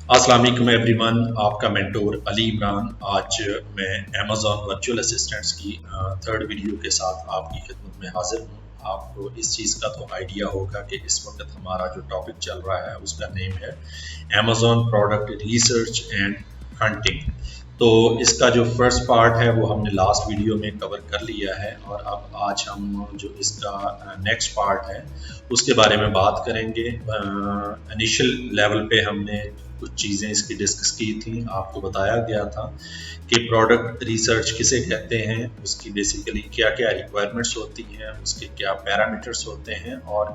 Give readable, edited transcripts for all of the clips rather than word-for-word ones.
अस्सलाम वालेकुम एवरीवन, आपका मेंटोर अली इमरान। आज मैं अमेज़ॉन वर्चुअल असिस्टेंट्स की थर्ड वीडियो के साथ आपकी खिदमत में हाजिर हूँ। आपको इस चीज़ का तो आइडिया होगा कि इस वक्त हमारा जो टॉपिक चल रहा है उसका नेम है Amazon product research and hunting. तो इसका जो फर्स्ट पार्ट है वो हमने लास्ट वीडियो में कवर कर लिया है और अब आज हम जो इसका नेक्स्ट पार्ट है उसके बारे में बात करेंगे। इनिशियल लेवल पे हमने कुछ चीज़ें इसकी डिस्कस की थी। आपको बताया गया था कि प्रोडक्ट रिसर्च किसे कहते हैं, उसकी बेसिकली क्या क्या रिक्वायरमेंट्स होती हैं, उसके क्या पैरामीटर्स होते हैं और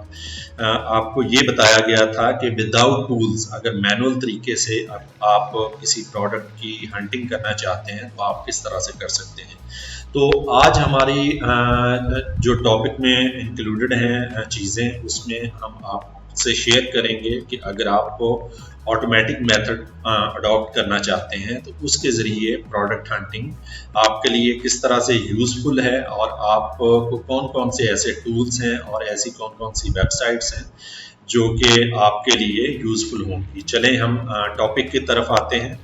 आपको ये बताया गया था कि विदाउट टूल्स अगर मैनुअल तरीके से आप किसी प्रोडक्ट की हंटिंग करना चाहते हैं तो आप किस तरह से कर सकते हैं। तो आज हमारी जो टॉपिक में इंक्लूडेड हैं चीज़ें, उसमें हम आपसे शेयर करेंगे कि अगर आपको ऑटोमेटिक मेथड अडॉप्ट करना चाहते हैं तो उसके ज़रिए प्रोडक्ट हंटिंग आपके लिए किस तरह से यूज़फुल है और आपको कौन कौन से ऐसे टूल्स हैं और ऐसी कौन कौन सी वेबसाइट्स हैं जो कि आपके लिए यूज़फुल होंगी। चलें हम टॉपिक की तरफ आते हैं।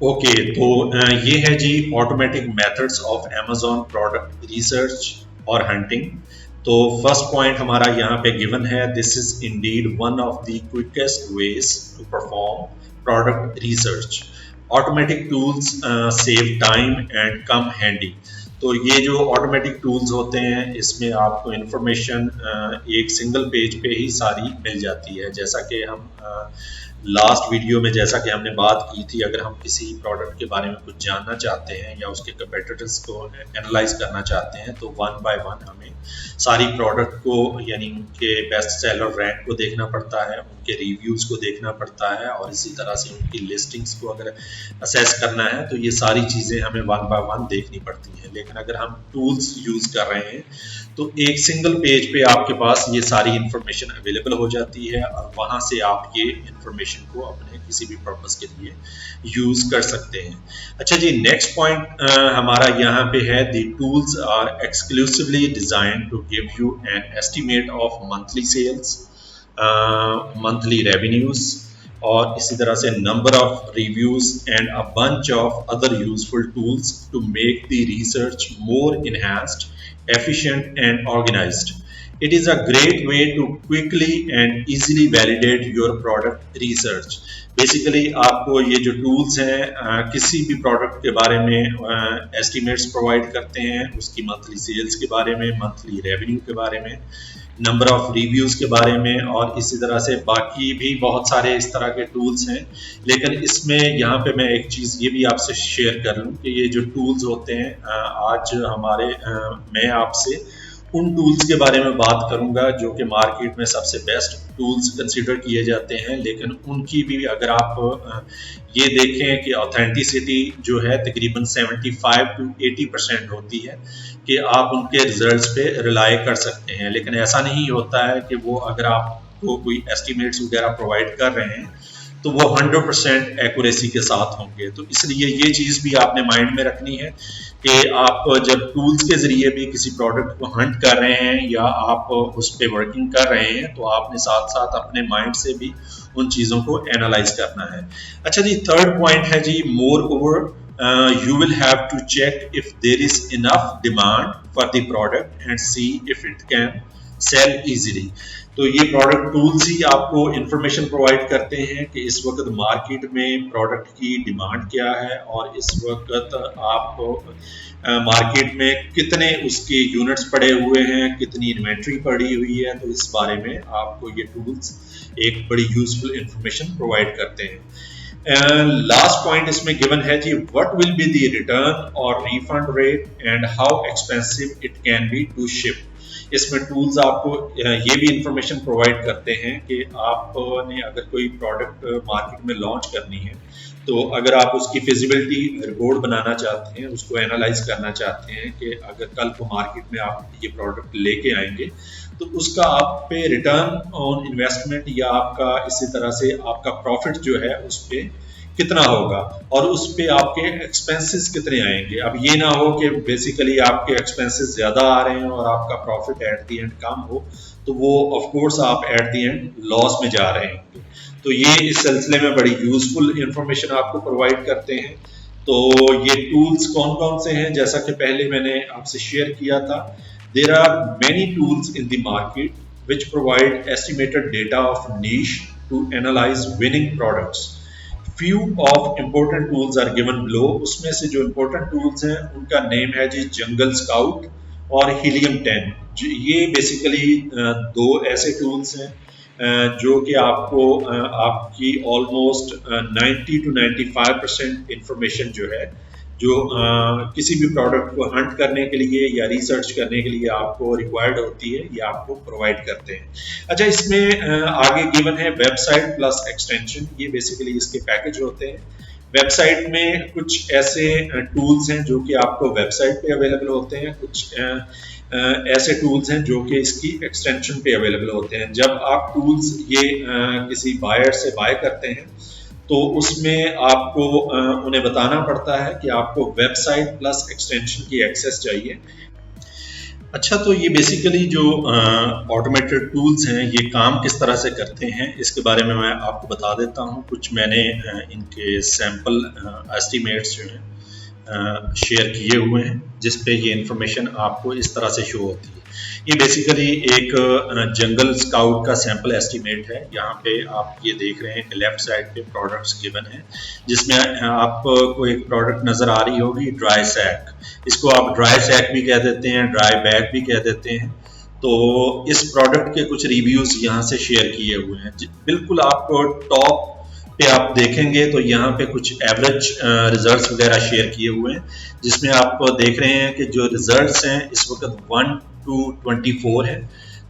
ओके, तो ये है जी automatic methods of Amazon product research और हंटिंग। तो फर्स्ट पॉइंट हमारा यहाँ पे गिवन है, this is indeed one of the quickest ways to perform product research. Automatic tools save time and come handy. तो ये जो ऑटोमेटिक टूल्स होते हैं इसमें आपको इंफॉर्मेशन एक सिंगल पेज पे ही सारी मिल जाती है। जैसा कि हम लास्ट वीडियो में जैसा कि हमने बात की थी, अगर हम किसी प्रोडक्ट के बारे में कुछ जानना चाहते हैं या उसके कंपेटिटर्स को एनालाइज करना चाहते हैं तो वन बाय वन हमें सारी प्रोडक्ट को यानी उनके बेस्ट सेलर रैंक को देखना पड़ता है, उनके रिव्यूज़ को देखना पड़ता है और इसी तरह से उनकी लिस्टिंग्स को अगर असेस करना है तो ये सारी चीज़ें हमें वन बाय वन देखनी पड़ती हैं। लेकिन अगर हम टूल्स यूज़ कर रहे हैं तो एक सिंगल पेज पे आपके पास ये सारी इंफॉर्मेशन अवेलेबल हो जाती है और वहाँ से आप ये इंफॉर्मेशन को अपने किसी भी पर्पस के लिए यूज कर सकते हैं। अच्छा जी, नेक्स्ट पॉइंट हमारा यहाँ पे है, the tools are exclusively design to give you an estimate of monthly sales, monthly revenues और इसी तरह से number of reviews and a bunch of other useful tools to make the research more enhanced, efficient and organized. It is a great way to quickly and easily validate your product research. Basically आपको ये जो tools हैं किसी भी product के बारे में estimates provide करते हैं, उसकी मंथली सेल्स के बारे में, मंथली रेवेन्यू के बारे में, नंबर ऑफ रिव्यूज़ के बारे में और इसी तरह से बाकी भी बहुत सारे इस तरह के टूल्स हैं। लेकिन इसमें यहाँ पे मैं एक चीज़ ये भी आपसे शेयर कर लूँ कि ये जो टूल्स होते हैं आज हमारे मैं आपसे उन टूल्स के बारे में बात करूंगा जो कि मार्केट में सबसे बेस्ट टूल्स कंसीडर किए जाते हैं। लेकिन उनकी भी अगर आप ये देखें कि ऑथेंटिसिटी जो है तकरीबन 75 to 80% होती है कि आप उनके रिजल्ट्स पे रिलाई कर सकते हैं। लेकिन ऐसा नहीं होता है कि वो अगर आपको कोई एस्टिमेट्स वगैरह प्रोवाइड कर रहे हैं तो वो 100% एक्यूरेसी के साथ होंगे। तो इसलिए ये चीज़ भी आपने माइंड में रखनी है कि आप जब टूल्स के ज़रिए भी किसी प्रोडक्ट को हंट कर रहे हैं या आप उस पर वर्किंग कर रहे हैं तो आपने साथ साथ अपने माइंड से भी उन चीज़ों को एनालाइज करना है। अच्छा जी, थर्ड पॉइंट है जी, moreover you will have to check if there is enough demand for the product and see if it can sell easily. तो ये प्रोडक्ट टूल्स ही आपको इंफॉर्मेशन प्रोवाइड करते हैं कि इस वक्त मार्केट में प्रोडक्ट की डिमांड क्या है और इस वक्त आप मार्केट में कितने उसके यूनिट्स पड़े हुए हैं, कितनी इन्वेंट्री पड़ी हुई है। तो इस बारे में आपको ये टूल्स एक बड़ी यूजफुल इंफॉर्मेशन प्रोवाइड करते हैं। लास्ट पॉइंट इसमें गिवन है जी, what will be the return और refund rate and how expensive it can be to ship. इसमें टूल्स आपको ये भी इंफॉर्मेशन प्रोवाइड करते हैं कि आपने अगर कोई प्रोडक्ट मार्केट में लॉन्च करनी है तो अगर आप उसकी फिजिबिलिटी रिपोर्ट बनाना चाहते हैं, उसको एनालाइज करना चाहते हैं कि अगर कल को मार्केट में आप ये प्रोडक्ट लेके आएंगे तो उसका आप पे रिटर्न ऑन इन्वेस्टमेंट या आपका इसी तरह से आपका प्रॉफिट जो है उस पर कितना होगा और उस पे आपके एक्सपेंसेस कितने आएंगे। अब ये ना हो कि बेसिकली आपके एक्सपेंसेस ज़्यादा आ रहे हैं और आपका profit at the and come हो, तो वो ऑफ कोर्स आप एट दी एंड लॉस में जा रहे होंगे। तो ये इस सिलसिले में बड़ी यूजफुल इंफॉर्मेशन आपको प्रोवाइड करते हैं। तो ये टूल्स कौन कौन से हैं, जैसा कि पहले मैंने आपसे शेयर किया था, there are many tools in the market which provide estimated data of niche to analyse winning products. Few of important tools are given below. उसमें से जो इम्पोर्टेंट टूल्स हैं उनका नेम है जी जंगल स्काउट और हीलियम 10। ये बेसिकली दो ऐसे टूल्स हैं जो कि आपको आपकी ऑलमोस्ट 90 to 95% इंफॉर्मेशन जो है, जो किसी भी प्रोडक्ट को हंट करने के लिए या रिसर्च करने के लिए आपको रिक्वायर्ड होती है, ये आपको प्रोवाइड करते हैं। अच्छा, इसमें आगे गिवन है वेबसाइट प्लस एक्सटेंशन। ये बेसिकली इसके पैकेज होते हैं। वेबसाइट में कुछ ऐसे टूल्स हैं जो कि आपको वेबसाइट पे अवेलेबल होते हैं, कुछ ऐसे टूल्स हैं जो कि इसकी एक्सटेंशन पे अवेलेबल होते हैं। जब आप टूल्स ये किसी बायर से बाय करते हैं तो उसमें आपको उन्हें बताना पड़ता है कि आपको वेबसाइट प्लस एक्सटेंशन की एक्सेस चाहिए। अच्छा, तो ये बेसिकली जो ऑटोमेटेड टूल्स हैं ये काम किस तरह से करते हैं इसके बारे में मैं आपको बता देता हूँ। कुछ मैंने इनके सैम्पल एस्टिमेट्स जो हैं शेयर किए हुए हैं, जिस पे ये इंफॉर्मेशन आपको इस तरह से शो होती है। ये बेसिकली एक जंगल स्काउट का सैंपल एस्टीमेट है। यहाँ पे आप ये देख रहे हैं कि लेफ्ट साइड पे प्रोडक्ट्स गिवन है, जिसमें आपको एक प्रोडक्ट नज़र आ रही होगी ड्राई सैक। इसको आप ड्राई सैक भी कह देते हैं, ड्राई बैग भी कह देते हैं। तो इस प्रोडक्ट के कुछ रिव्यूज़ यहाँ से शेयर किए हुए हैं। बिल्कुल आपको टॉप पे आप देखेंगे तो यहाँ पे कुछ एवरेज रिजल्ट्स वगैरह शेयर किए हुए हैं, जिसमें आप देख रहे हैं कि जो रिजल्ट्स हैं इस वक्त 1 to 24 है,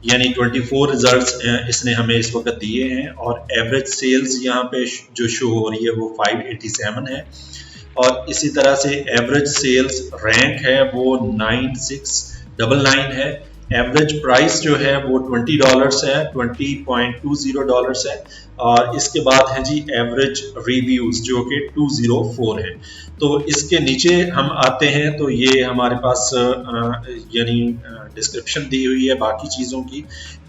यानी 24 रिजल्ट्स इसने हमें इस वक्त दिए हैं। और एवरेज सेल्स यहाँ पे जो शो हो रही है वो 587 है। और इसी तरह से एवरेज सेल्स रैंक है वो 9699 है। एवरेज प्राइस जो है वो $20 है, $20.20 है। और इसके बाद है जी एवरेज रिव्यूज जो कि 204 है। तो इसके नीचे हम आते हैं तो ये हमारे पास यानी डिस्क्रिप्शन दी हुई है बाकी चीज़ों की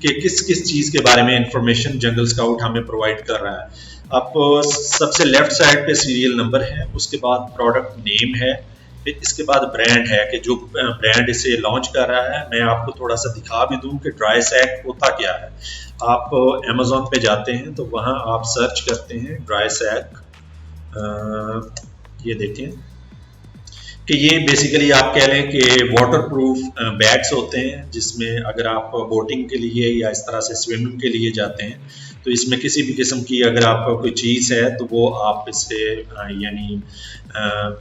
कि किस किस चीज़ के बारे में इंफॉर्मेशन जंगल स्काउट हमें प्रोवाइड कर रहा है। आप सबसे लेफ्ट साइड पे सीरियल नंबर है, उसके बाद प्रोडक्ट नेम है, फिर इसके बाद ब्रांड है कि जो ब्रांड इसे लॉन्च कर रहा है। मैं आपको थोड़ा सा दिखा भी दूं कि ड्राई सैक होता क्या है। आप अमेज़ॉन पे जाते हैं तो वहाँ आप सर्च करते हैं ड्राई सैक। ये देखें कि ये बेसिकली आप कह लें कि वाटरप्रूफ बैग्स होते हैं, जिसमें अगर आप बोटिंग के लिए या इस तरह से स्विमिंग के लिए जाते हैं तो इसमें किसी भी किस्म की अगर आपका कोई चीज़ है तो वो आप इससे यानी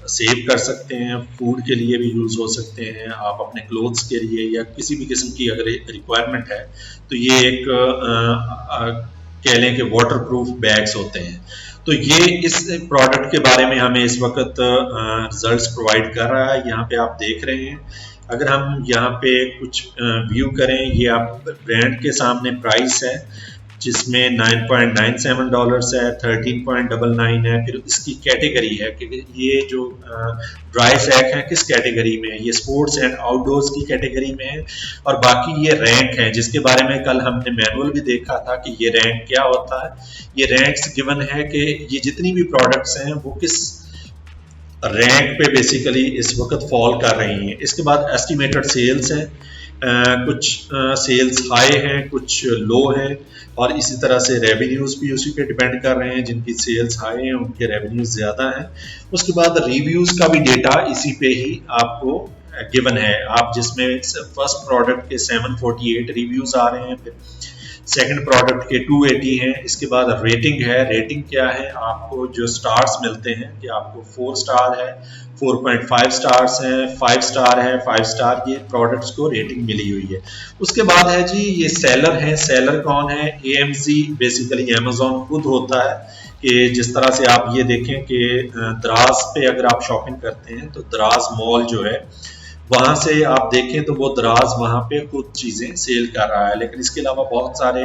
सेव कर सकते हैं। फूड के लिए भी यूज़ हो सकते हैं, आप अपने क्लोथ्स के लिए या किसी भी किस्म की अगर रिक्वायरमेंट है तो ये एक कह लें कि वाटरप्रूफ बैग्स होते हैं। तो ये इस प्रोडक्ट के बारे में हमें इस वक्त रिजल्ट्स प्रोवाइड कर रहा है। यहाँ पे आप देख रहे हैं, अगर हम यहाँ पे कुछ व्यू करें, ये आप ब्रांड के सामने प्राइस है जिसमें $9.97 है, 13.99 है। फिर इसकी कैटेगरी है कि ये जो ड्राई सैक है किस कैटेगरी में है, ये स्पोर्ट्स एंड आउटडोर्स की कैटेगरी में है। और बाकी ये रैंक है जिसके बारे में कल हमने मैनुअल भी देखा था कि ये रैंक क्या होता है। ये रैंक्स गिवन है कि ये जितनी भी प्रोडक्ट्स हैं वो किस रैंक पे बेसिकली इस वक्त फॉल कर रही हैं। इसके बाद एस्टिमेटेड सेल्स हैं, कुछ सेल्स हाई हैं, कुछ लो हैं। और इसी तरह से रेवेन्यूज़ भी उसी पे डिपेंड कर रहे हैं, जिनकी सेल्स हाई हैं उनके रेवेन्यूज़ ज़्यादा हैं। उसके बाद रिव्यूज़ का भी डेटा इसी पे ही आपको गिवन है। आप जिसमें फर्स्ट प्रोडक्ट के 748 रिव्यूज़ आ रहे हैं, फिर सेकंड प्रोडक्ट के 280 हैं। इसके बाद रेटिंग है, रेटिंग क्या है, आपको जो स्टार्स मिलते हैं कि आपको 4 स्टार है, 4.5 स्टार्स हैं, 5 स्टार है, 5 स्टार, ये प्रोडक्ट्स को रेटिंग मिली हुई है। उसके बाद है जी ये सेलर है। सेलर कौन है? AMZ बेसिकली अमेज़ॉन खुद होता है कि जिस तरह से आप ये देखें कि दराज पे अगर आप शॉपिंग करते हैं तो दराज मॉल जो है वहाँ से आप देखें तो वो दराज वहाँ पे कुछ चीज़ें सेल कर रहा है। लेकिन इसके अलावा बहुत सारे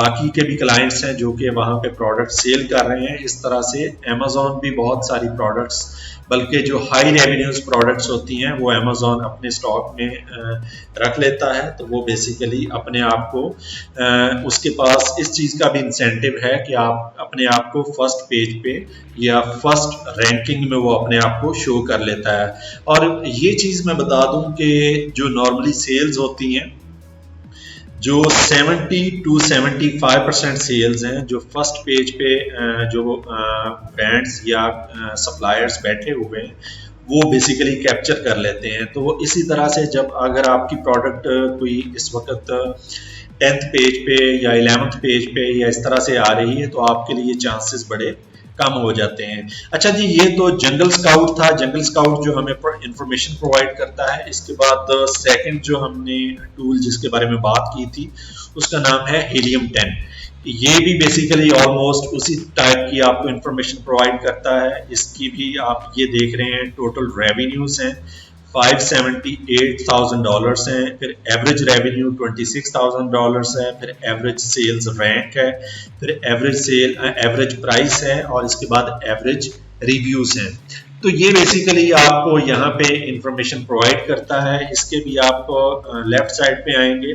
बाकी के भी क्लाइंट्स हैं जो कि वहाँ पे प्रोडक्ट सेल कर रहे हैं। इस तरह से अमेजोन भी बहुत सारी प्रोडक्ट्स, बल्कि जो हाई रेवेन्यूज प्रोडक्ट्स होती हैं वो अमेजोन अपने स्टॉक में रख लेता है। तो वो बेसिकली अपने आप को उसके पास इस चीज़ का भी इंसेंटिव है कि आप अपने आप को फर्स्ट पेज पे या फर्स्ट रैंकिंग में वो अपने आप को शो कर लेता है। और ये चीज़ मैं बता दूं कि जो नॉर्मली सेल्स होती हैं, जो 70 to 75% सेल्स हैं, जो फर्स्ट पेज पे जो ब्रांड्स या सप्लायर्स बैठे हुए हैं वो बेसिकली कैप्चर कर लेते हैं। तो इसी तरह से जब अगर आपकी प्रोडक्ट कोई इस वक्त 10th पेज पे या 11th पेज पे या इस तरह से आ रही है तो आपके लिए चांसेस बड़े कम हो जाते हैं। अच्छा जी, ये तो जंगल स्काउट था। जंगल स्काउट जो हमें इंफॉर्मेशन प्रोवाइड करता है। इसके बाद सेकंड जो हमने टूल जिसके बारे में बात की थी उसका नाम है हीलियम 10। ये भी बेसिकली ऑलमोस्ट उसी टाइप की आपको इंफॉर्मेशन प्रोवाइड करता है। इसकी भी आप ये देख रहे हैं टोटल रेवेन्यूज हैं $578,000 हैं, फिर एवरेज रेवेन्यू $26,000 है, फिर एवरेज सेल्स रैंक है, फिर एवरेज प्राइस है और इसके बाद एवरेज रिव्यूज हैं। तो ये बेसिकली आपको यहाँ पे इंफॉर्मेशन प्रोवाइड करता है। इसके भी आप लेफ्ट साइड पे आएंगे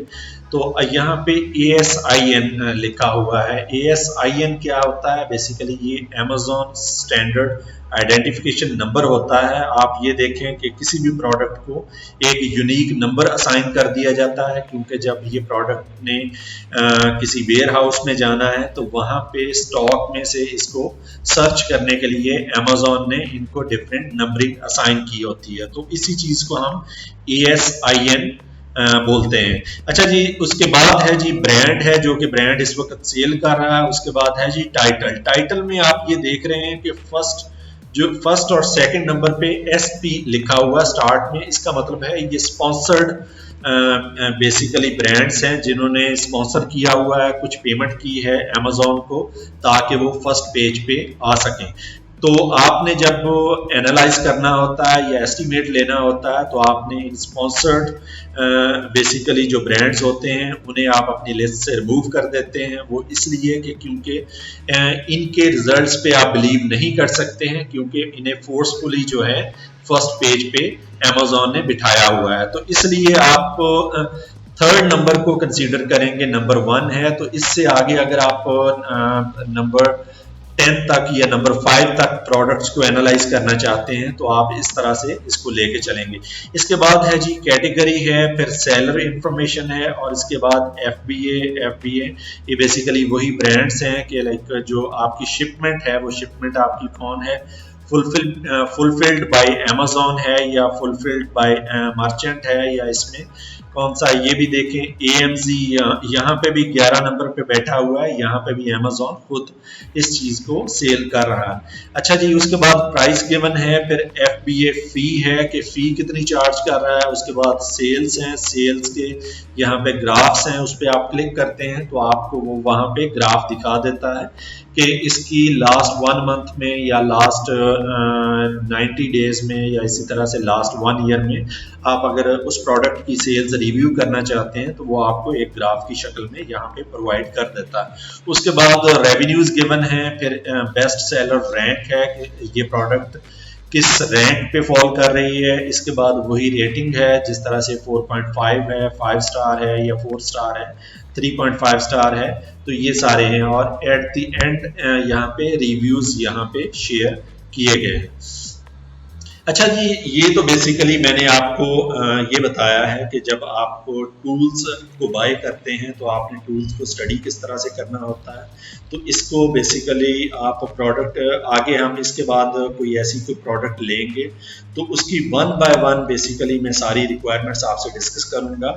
तो यहाँ पे ASIN लिखा हुआ है। ASIN क्या होता है? बेसिकली ये Amazon स्टैंडर्ड आइडेंटिफिकेशन नंबर होता है। आप ये देखें कि किसी भी प्रोडक्ट को एक यूनिक नंबर असाइन कर दिया जाता है, क्योंकि जब ये प्रोडक्ट ने किसी वेयर हाउस में जाना है तो वहाँ पे स्टॉक में से इसको सर्च करने के लिए Amazon ने इनको डिफरेंट नंबरिंग असाइन की होती है। तो इसी चीज को हम ASIN बोलते हैं। अच्छा जी, उसके बाद है जी ब्रांड है, जो कि ब्रांड इस वक्त सेल कर रहा है। उसके बाद है जी टाइटल। टाइटल में आप ये देख रहे हैं कि फर्स्ट और सेकंड नंबर पे SP लिखा हुआ स्टार्ट में। इसका मतलब है ये स्पॉन्सर्ड बेसिकली ब्रांड्स हैं जिन्होंने स्पॉन्सर किया हुआ है, कुछ पेमेंट की है Amazon को ताकि वो फर्स्ट पेज पे आ सकें। तो आपने जब एनालाइज करना होता है या एस्टिमेट लेना होता है तो आपने इन स्पॉन्सर्ड बेसिकली जो ब्रांड्स होते हैं उन्हें आप अपनी लिस्ट से रिमूव कर देते हैं। वो इसलिए कि क्योंकि इनके रिजल्ट्स पे आप बिलीव नहीं कर सकते हैं, क्योंकि इन्हें फोर्सफुली जो है फर्स्ट पेज पे Amazon ने बिठाया हुआ है। तो इसलिए आप थर्ड नंबर को कंसीडर करेंगे, नंबर 1 है। तो इससे आगे अगर आप नंबर 10 तक या नंबर 5 तक प्रोडक्ट्स को एनालाइज करना चाहते हैं तो आप इस तरह से इसको लेके चलेंगे। इसके बाद है जी कैटेगरी है, फिर सेलर इंफॉर्मेशन है और इसके बाद FBA ये बेसिकली वही ब्रांड्स हैं कि लाइक जो आपकी शिपमेंट है वो शिपमेंट आपकी कौन है, फुलफिल्ड बाय Amazon है या फुलफिल्ड बाय मर्चेंट है, या इसमें कौन सा ये भी देखें। AMZ यहाँ पे भी 11 नंबर पे बैठा हुआ है। यहाँ पे भी Amazon खुद इस चीज को सेल कर रहा है। अच्छा जी, उसके बाद प्राइस गिवन है, फिर FBA फी है कि फी कितनी चार्ज कर रहा है। उसके बाद सेल्स हैं, सेल्स के यहाँ पे ग्राफ्स हैं, उस पर आप क्लिक करते हैं तो आपको वो वहाँ पे ग्राफ दिखा देता है कि इसकी लास्ट 1 मंथ में या लास्ट 90 डेज में या इसी तरह से लास्ट 1 ईयर में आप अगर उस प्रोडक्ट की सेल्स रिव्यू करना चाहते हैं तो वो आपको एक ग्राफ की शक्ल में यहाँ पे प्रोवाइड कर देता है। उसके बाद रेवेन्यूज गिवन है, फिर बेस्ट सेलर रैंक है कि ये प्रोडक्ट किस रैंक पे फॉल कर रही है। इसके बाद वही रेटिंग है, जिस तरह से 4.5 है, 5 स्टार है या 4 स्टार है, 3.5 स्टार है, तो ये सारे हैं। और एट द एंड यहाँ पे रिव्यूज यहाँ पे शेयर किए गए हैं। अच्छा जी, ये तो बेसिकली मैंने आपको ये बताया है कि जब आपको टूल्स को बाय करते हैं तो आपने टूल्स को स्टडी किस तरह से करना होता है। तो इसको बेसिकली आप प्रोडक्ट आगे हम इसके बाद कोई ऐसी कोई प्रोडक्ट लेंगे तो उसकी 1 बाय 1 बेसिकली मैं सारी रिक्वायरमेंट्स आपसे डिस्कस करूंगा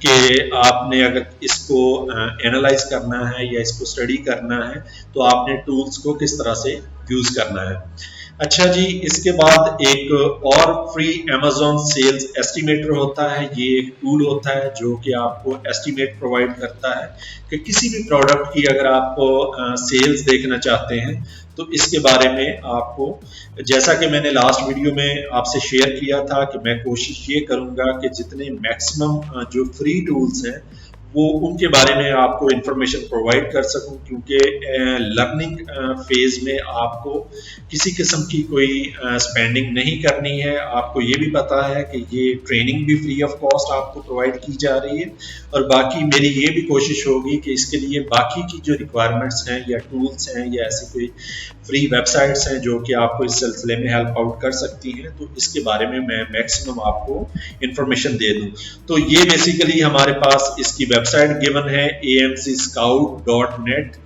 कि आपने अगर इसको एनालाइज करना है या इसको स्टडी करना है तो आपने टूल्स को किस तरह से यूज करना है। अच्छा जी, इसके बाद एक और फ्री Amazon सेल्स एस्टिमेटर होता है। ये एक टूल होता है जो कि आपको एस्टिमेट प्रोवाइड करता है कि किसी भी प्रोडक्ट की अगर आप सेल्स देखना चाहते हैं तो इसके बारे में आपको, जैसा कि मैंने लास्ट वीडियो में आपसे शेयर किया था कि मैं कोशिश ये करूंगा कि जितने मैक्सिमम जो फ्री टूल्स हैं वो उनके बारे में आपको इंफॉर्मेशन प्रोवाइड कर सकूं, क्योंकि लर्निंग फेज में आपको किसी किस्म की कोई स्पेंडिंग नहीं करनी है। आपको ये भी पता है कि ये ट्रेनिंग भी फ्री ऑफ कॉस्ट आपको प्रोवाइड की जा रही है, और बाकी मेरी ये भी कोशिश होगी कि इसके लिए बाकी की जो रिक्वायरमेंट्स हैं या टूल्स हैं या ऐसी कोई फ्री वेबसाइट्स हैं जो कि आपको इस सिलसिले में हेल्प आउट कर सकती हैं, तो इसके बारे में मैं मैक्सिमम आपको इंफॉर्मेशन दे दूं। तो ये बेसिकली हमारे पास इसकी वेबसाइट गिवन है amcscout.net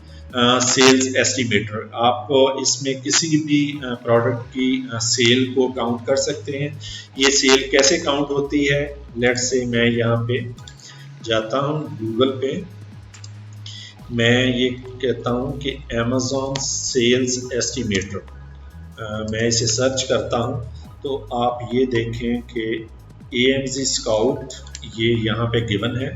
सेल्स एस्टिमेटर। आप इसमें किसी भी प्रोडक्ट की सेल को काउंट कर सकते हैं। ये सेल कैसे काउंट होती है, लेट्स से मैं यहाँ पे जाता हूँ गूगल पे, मैं ये कहता हूँ कि Amazon सेल्स एस्टिमेटर, मैं इसे सर्च करता हूँ तो आप ये देखें कि AMC स्काउट ये यहाँ पे गिवन है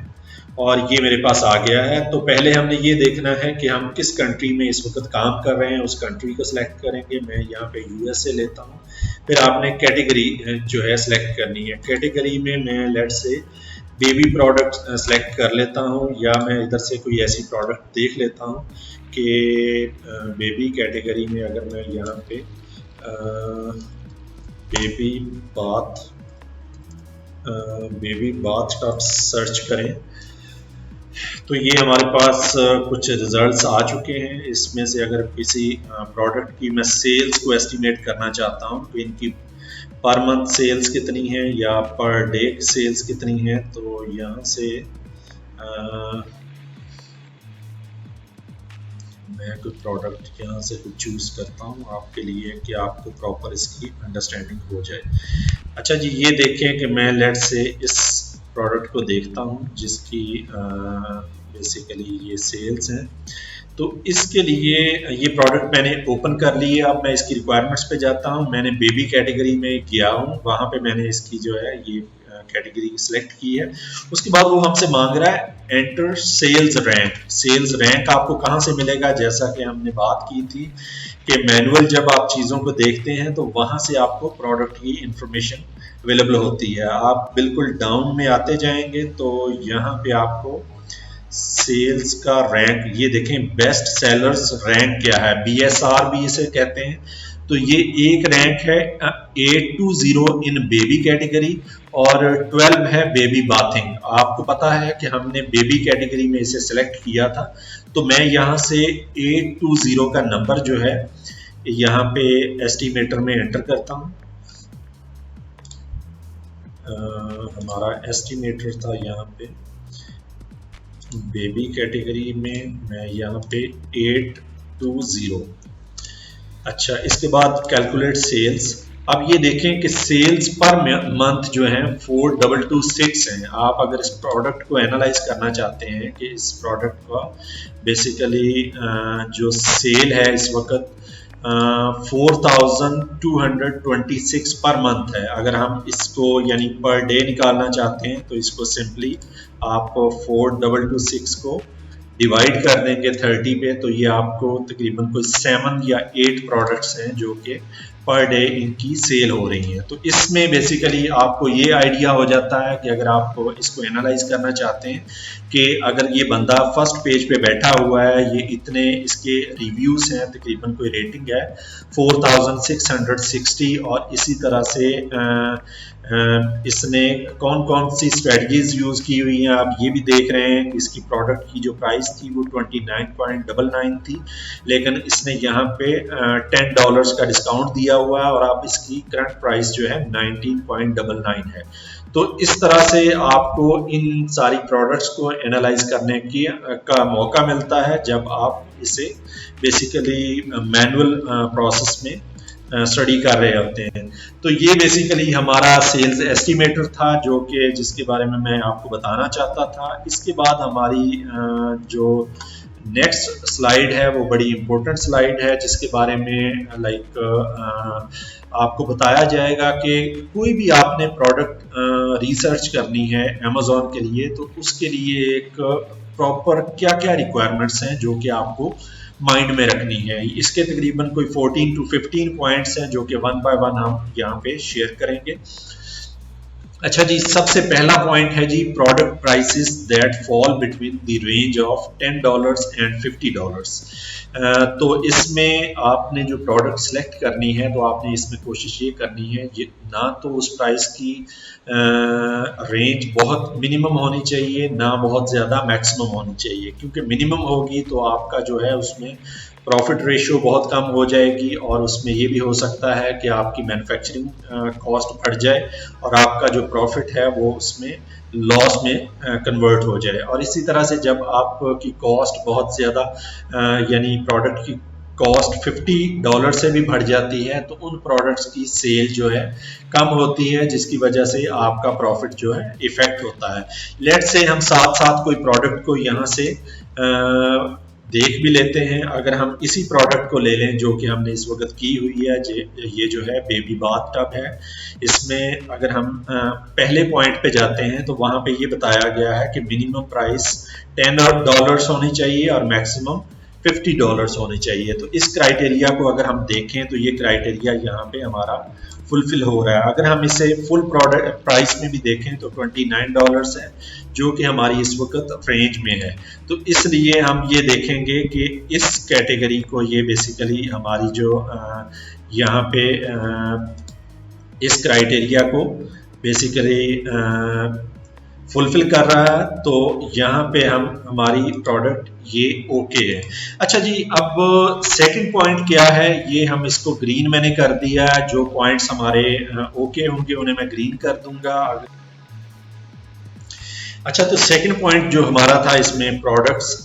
और ये मेरे पास आ गया है। तो पहले हमने ये देखना है कि हम किस कंट्री में इस वक्त काम कर रहे हैं, उस कंट्री को सिलेक्ट करेंगे। मैं यहाँ पे USA लेता हूँ। फिर आपने कैटेगरी जो है सिलेक्ट करनी है। कैटेगरी में मैं let's say baby product select कर लेता हूँ, या मैं इधर से कोई ऐसी प्रोडक्ट देख लेता हूँ कि बेबी कैटेगरी में अगर मैं यहाँ पे बेबी बाथ का सर्च करें तो ये हमारे पास कुछ रिजल्ट्स आ चुके हैं। इसमें से अगर किसी प्रोडक्ट की मैं सेल्स को एस्टिमेट करना चाहता हूँ तो इनकी पर मंथ सेल्स कितनी है या पर डे सेल्स कितनी है, तो यहाँ से मैं कोई प्रोडक्ट यहाँ से कुछ चूज करता हूँ आपके लिए कि आपको प्रॉपर इसकी अंडरस्टैंडिंग हो जाए। अच्छा जी, ये देखें कि मैं लेट से इस प्रोडक्ट को देखता हूँ जिसकी बेसिकली ये सेल्स हैं। तो इसके लिए ये प्रोडक्ट मैंने ओपन कर ली है। अब मैं इसकी रिक्वायरमेंट्स पे जाता हूँ। मैंने बेबी कैटेगरी में गया हूँ, वहाँ पे मैंने इसकी जो है ये कैटेगरी सिलेक्ट की है। उसके बाद वो हमसे मांग रहा है enter sales rank. Sales rank आपको कहाँ से मिलेगा, जैसा कि हमने बात की थी कि मैनुअल जब आप चीज़ों को देखते हैं तो वहाँ से आपको प्रोडक्ट की इंफॉर्मेशन अवेलेबल होती है। आप बिल्कुल डाउन में आते जाएंगे तो यहाँ पे आपको सेल्स का रैंक ये देखें, बेस्ट सेलर्स रैंक क्या है, BSR भी इसे कहते हैं। तो ये एक रैंक है 820 इन बेबी कैटेगरी और 12 है बेबी बाथिंग। आपको पता है कि हमने बेबी कैटेगरी में इसे सिलेक्ट किया था, तो मैं यहाँ से 820 का नंबर जो है यहाँ पे एस्टिमेटर में एंटर करता हूँ। हमारा एस्टिमेटर था यहाँ पे बेबी कैटेगरी में, मैं यहाँ पे 820। अच्छा, इसके बाद कैलकुलेट सेल्स। अब ये देखें कि सेल्स पर मंथ जो है 4226 हैं। आप अगर इस प्रोडक्ट को एनालाइज करना चाहते हैं कि इस प्रोडक्ट का बेसिकली जो सेल है इस वक्त 4226 पर मंथ है। अगर हम इसको यानी पर डे निकालना चाहते हैं तो इसको सिंपली आप 4226 को डिवाइड कर देंगे 30 पे, तो ये आपको तकरीबन कोई 7 या 8 प्रोडक्ट्स हैं जो कि पर डे इनकी सेल हो रही हैं। तो इसमें बेसिकली आपको ये आइडिया हो जाता है कि अगर आप इसको एनालाइज करना चाहते हैं कि अगर ये बंदा फर्स्ट पेज पे बैठा हुआ है, ये इतने इसके रिव्यूज हैं, तकरीबन कोई रेटिंग है 4660 और इसी तरह से इसने कौन कौन सी स्ट्रेटजीज यूज की हुई हैं आप ये भी देख रहे हैं कि इसकी प्रोडक्ट की जो प्राइस थी वो 29.99 थी, लेकिन इसने यहाँ पे $10 का डिस्काउंट दिया हुआ है और आप इसकी करंट प्राइस जो है 19.99 है। तो इस तरह से आपको इन सारी प्रोडक्ट्स को एनालाइज करने की का मौका मिलता है जब आप इसे बेसिकली मैनुअल प्रोसेस में स्टडी कर रहे होते हैं। तो ये बेसिकली हमारा सेल्स एस्टिमेटर था जो कि जिसके बारे में मैं आपको बताना चाहता था। इसके बाद हमारी जो नेक्स्ट स्लाइड है वो बड़ी इंपॉर्टेंट स्लाइड है जिसके बारे में आपको बताया जाएगा कि कोई भी आपने प्रोडक्ट रिसर्च करनी है अमेज़ॉन के लिए तो उसके लिए एक प्रॉपर क्या क्या रिक्वायरमेंट्स हैं जो कि आपको माइंड में रखनी है। इसके तकरीबन कोई 14 to 15 पॉइंट्स हैं जो कि वन बाय वन हम यहाँ पे शेयर करेंगे। अच्छा जी, सबसे पहला पॉइंट है जी product prices that fall between the range of $10 and $50। तो इसमें आपने जो प्रोडक्ट सेलेक्ट करनी है तो आपने इसमें कोशिश ये करनी है ये ना तो उस प्राइस की रेंज बहुत मिनिमम होनी चाहिए ना बहुत ज़्यादा मैक्सिमम होनी चाहिए, क्योंकि मिनिमम होगी तो आपका जो है उसमें प्रॉफिट रेशियो बहुत कम हो जाएगी और उसमें ये भी हो सकता है कि आपकी मैन्युफैक्चरिंग कॉस्ट बढ़ जाए और आपका जो प्रॉफिट है वो उसमें लॉस में कन्वर्ट हो जाए। और इसी तरह से जब आपकी कॉस्ट बहुत ज़्यादा यानी प्रोडक्ट की कॉस्ट $50 से भी बढ़ जाती है तो उन प्रोडक्ट्स की सेल जो है कम होती है, जिसकी वजह से आपका प्रॉफिट जो है इफेक्ट होता है। लेट्स से हम साथ साथ कोई प्रोडक्ट को यहाँ से देख भी लेते हैं। अगर हम इसी प्रोडक्ट को ले लें जो कि हमने इस वक्त की हुई है, ये जो है बेबी बाथ टब है। इसमें अगर हम पहले पॉइंट पे जाते हैं तो वहां पे ये बताया गया है कि मिनिमम प्राइस $10 होनी चाहिए और मैक्सिमम $50 होने चाहिए। तो इस क्राइटेरिया को अगर हम देखें तो ये क्राइटेरिया यहाँ पे हमारा फुलफिल हो रहा है। अगर हम इसे फुल प्रोडक्ट प्राइस में भी देखें तो $29 है, जो कि हमारी इस वक्त रेंज में है। तो इसलिए हम ये देखेंगे कि इस कैटेगरी को ये बेसिकली हमारी जो यहाँ पे इस क्राइटेरिया को बेसिकली फुलफिल कर रहा है, तो यहाँ पे हम हमारी प्रोडक्ट ये ओके है। अच्छा जी, अब सेकंड पॉइंट क्या है, ये हम इसको ग्रीन मैंने कर दिया। जो पॉइंट्स हमारे ओके होंगे उन्हें मैं ग्रीन कर दूंगा। अच्छा, तो सेकंड पॉइंट जो हमारा था इसमें products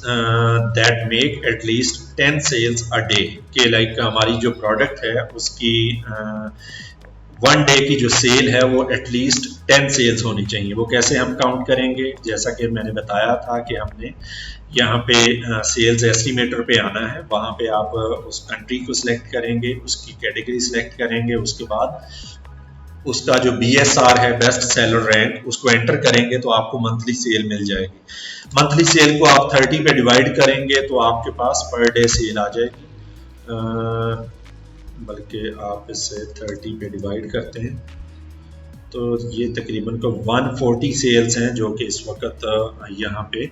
that make at least 10 sales a day के, लाइक हमारी जो प्रोडक्ट है उसकी वन डे की जो सेल है वो एटलीस्ट 10 सेल्स होनी चाहिए। वो कैसे हम काउंट करेंगे, जैसा कि मैंने बताया था कि हमने यहाँ पे सेल्स एस्टिमेटर पे आना है। वहाँ पे आप उस कंट्री को सिलेक्ट करेंगे, उसकी कैटेगरी सिलेक्ट करेंगे, उसके बाद उसका जो BSR है बेस्ट सेलर रैंक उसको एंटर करेंगे तो आपको मंथली सेल मिल जाएगी। मंथली सेल को आप 30 पे डिवाइड करेंगे तो आपके पास पर डे सेल आ जाएगी। बल्कि आप इसे 30 पे डिवाइड करते हैं तो ये तकरीबन को 140 सेल्स हैं जो कि इस वक्त यहाँ पे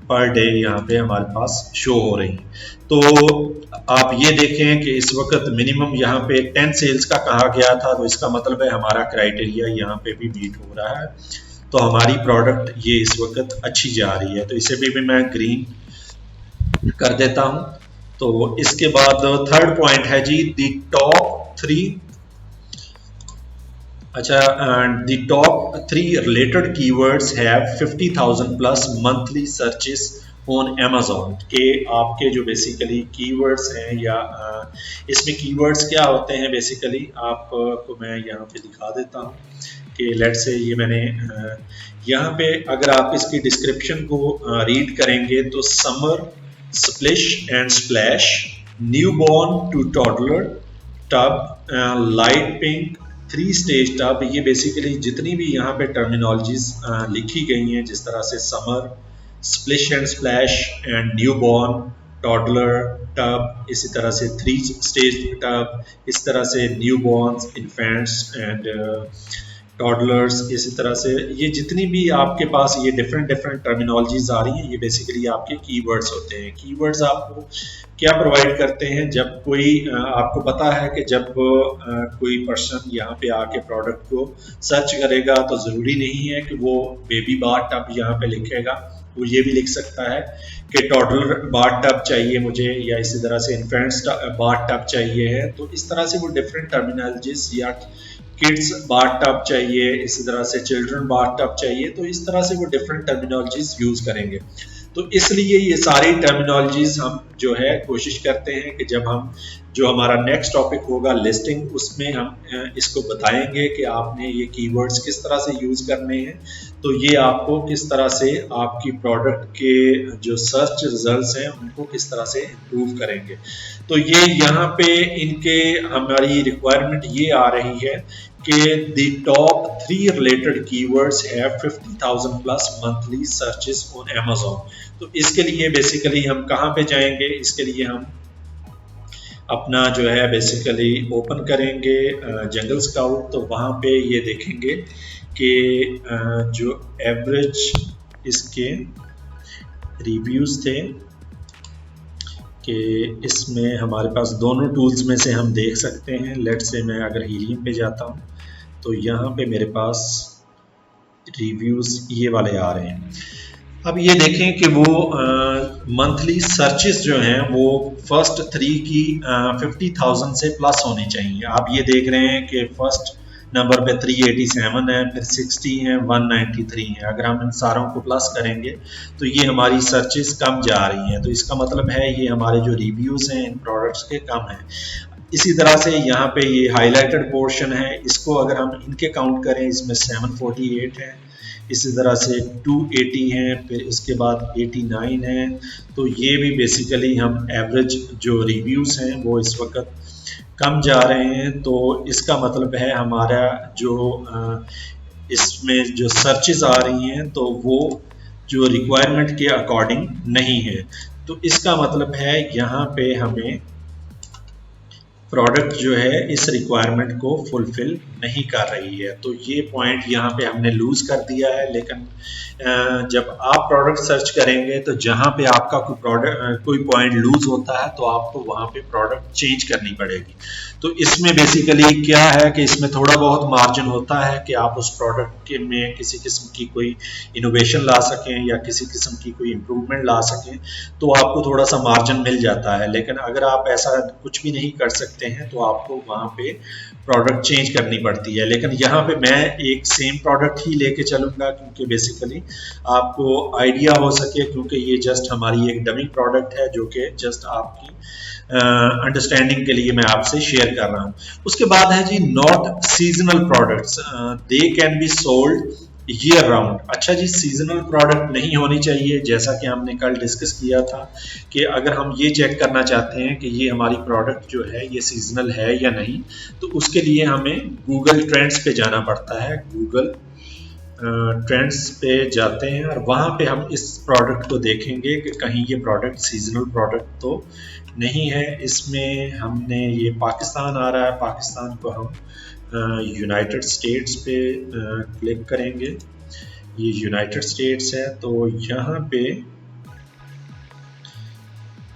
पर डे यहाँ पे हमारे पास शो हो रही हैं। तो आप ये देखें कि इस वक्त मिनिमम यहाँ पे 10 सेल्स का कहा गया था, तो इसका मतलब है हमारा क्राइटेरिया यहाँ पे भी मीट हो रहा है, तो हमारी प्रोडक्ट ये इस वक्त अच्छी जा रही है। तो इसे भी मैं ग्रीन कर देता हूँ। तो इसके बाद थर्ड पॉइंट है जी दी टॉप 3। अच्छा, दी top 3 related keywords have 50,000 plus monthly searches on Amazon के आपके जो बेसिकली कीवर्ड्स हैं या इसमें कीवर्ड्स क्या होते हैं बेसिकली आपको मैं यहाँ पे दिखा देता हूँ कि लेट से ये मैंने यहाँ पे अगर आप इसकी डिस्क्रिप्शन को रीड करेंगे तो summer splish and splash, newborn to toddler tub, light pink, 3 stage tub, ये बेसिकली जितनी भी यहाँ पे टर्मिनोलॉजीज लिखी गई हैं, जिस तरह से summer, splish and splash and newborn, toddler tub, इसी तरह से 3 स्टेज टब, इस तरह से न्यूबॉर्न्स, इन्फेंट्स एंड टॉडलर्स, इसी तरह से ये जितनी भी आपके पास ये डिफरेंट टर्मिनोलॉजीज आ रही हैं, ये बेसिकली आपके कीवर्ड्स होते हैं। कीवर्ड्स आपको क्या प्रोवाइड करते हैं, जब कोई आपको पता है कि जब कोई पर्सन यहाँ पे आके प्रोडक्ट को सर्च करेगा तो ज़रूरी नहीं है कि वो बेबी बाथ टब यहाँ पे लिखेगा, वो ये भी लिख सकता है कि टॉडलर बाथ टब चाहिए मुझे, या इसी तरह से इन्फेंट्स बाथ टब चाहिए है। तो इस तरह से वो डिफरेंट टर्मिनोलॉजीज या किड्स बाथ टब चाहिए, इसी तरह से चिल्ड्रन बाथ टब चाहिए, तो इस तरह से वो डिफरेंट टर्मिनोलॉजीज यूज करेंगे। तो इसलिए ये सारी टर्मिनोलॉजीज हम जो है कोशिश करते हैं कि जब हम जो हमारा नेक्स्ट टॉपिक होगा लिस्टिंग, उसमें हम इसको बताएंगे कि आपने ये कीवर्ड्स किस तरह से यूज करने हैं, तो ये आपको किस तरह से आपकी प्रोडक्ट के जो सर्च रिजल्ट्स हैं उनको किस तरह से इम्प्रूव करेंगे। तो ये यहाँ पे इनके हमारी रिक्वायरमेंट ये आ रही है कि the top 3 related keywords have 50,000 plus monthly searches on Amazon। तो इसके लिए बेसिकली हम कहाँ पे जाएंगे, इसके लिए हम अपना जो है बेसिकली ओपन करेंगे जंगल स्काउट, तो वहाँ पे ये देखेंगे कि जो एवरेज इसके रिव्यूज़ थे कि इसमें हमारे पास दोनों टूल्स में से हम देख सकते हैं। लेट्स से मैं अगर हीलियम पे जाता हूँ तो यहाँ पे मेरे पास रिव्यूज़ ये वाले आ रहे हैं। अब ये देखें कि वो मंथली सर्चेस जो हैं वो फर्स्ट 3 की 50,000 से प्लस होनी चाहिए। आप ये देख रहे हैं कि फर्स्ट नंबर पे 387 है, फिर 60 है, 193 है। अगर हम इन सारों को प्लस करेंगे तो ये हमारी सर्चेस कम जा रही हैं, तो इसका मतलब है ये हमारे जो रिव्यूज़ हैं इन प्रोडक्ट्स के कम हैं। इसी तरह से यहाँ पे ये हाईलाइटेड पोर्शन है, इसको अगर हम इनके काउंट करें इसमें 748 है, इसी तरह से 280 हैं, फिर इसके बाद 89 हैं। तो ये भी बेसिकली हम एवरेज जो रिव्यूज़ हैं वो इस वक्त कम जा रहे हैं। तो इसका मतलब है हमारा जो इसमें जो सर्चेस आ रही हैं तो वो जो रिक्वायरमेंट के अकॉर्डिंग नहीं है। तो इसका मतलब है यहाँ पे हमें प्रोडक्ट जो है इस रिक्वायरमेंट को फुलफिल नहीं कर रही है। तो ये पॉइंट यहाँ पे हमने लूज़ कर दिया है। लेकिन जब आप प्रोडक्ट सर्च करेंगे तो जहाँ पे आपका कोई पॉइंट लूज़ होता है तो आपको वहाँ पे प्रोडक्ट चेंज करनी पड़ेगी। तो इसमें बेसिकली क्या है कि इसमें थोड़ा बहुत मार्जिन होता है कि आप उस प्रोडक्ट के में किसी किस्म की कोई इनोवेशन ला सकें या किसी किस्म की कोई इम्प्रूवमेंट ला सकें, तो आपको थोड़ा सा मार्जिन मिल जाता है। लेकिन अगर आप ऐसा कुछ भी नहीं कर सकते हैं तो आपको वहाँ पे प्रोडक्ट चेंज करनी पड़ती है। लेकिन यहाँ पे मैं एक सेम प्रोडक्ट ही लेके चलूँगा क्योंकि बेसिकली आपको आइडिया हो सके, क्योंकि ये जस्ट हमारी एक डमी प्रोडक्ट है जो कि जस्ट आपकी अंडरस्टैंडिंग के लिए मैं आपसे शेयर कर रहा हूँ। उसके बाद है जी not seasonal products, they can be sold year round. अच्छा जी, सीजनल प्रोडक्ट नहीं होनी चाहिए। जैसा कि हमने कल डिस्कस किया था कि अगर हम ये चेक करना चाहते हैं कि ये हमारी प्रोडक्ट जो है ये सीजनल है या नहीं, तो उसके लिए हमें गूगल ट्रेंड्स पे जाना पड़ता है। गूगल ट्रेंड्स पे जाते हैं और वहाँ पे हम इस प्रोडक्ट को देखेंगे कि कहीं ये प्रोडक्ट सीजनल प्रोडक्ट तो नहीं है। इसमें हमने ये पाकिस्तान आ रहा है, पाकिस्तान को हम यूनाइटेड स्टेट्स पे क्लिक करेंगे। ये यूनाइटेड स्टेट्स है, तो यहाँ पे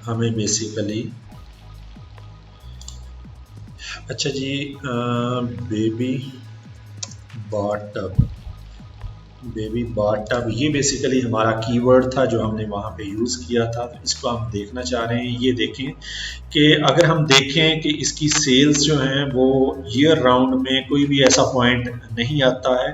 हमें बेसिकली अच्छा जी बेबी बाथ टब ये बेसिकली हमारा कीवर्ड था जो हमने वहाँ पे यूज़ किया था। तो इसको हम देखना चाह रहे हैं। ये देखें कि अगर हम देखें कि इसकी सेल्स जो हैं वो ईयर राउंड में कोई भी ऐसा पॉइंट नहीं आता है,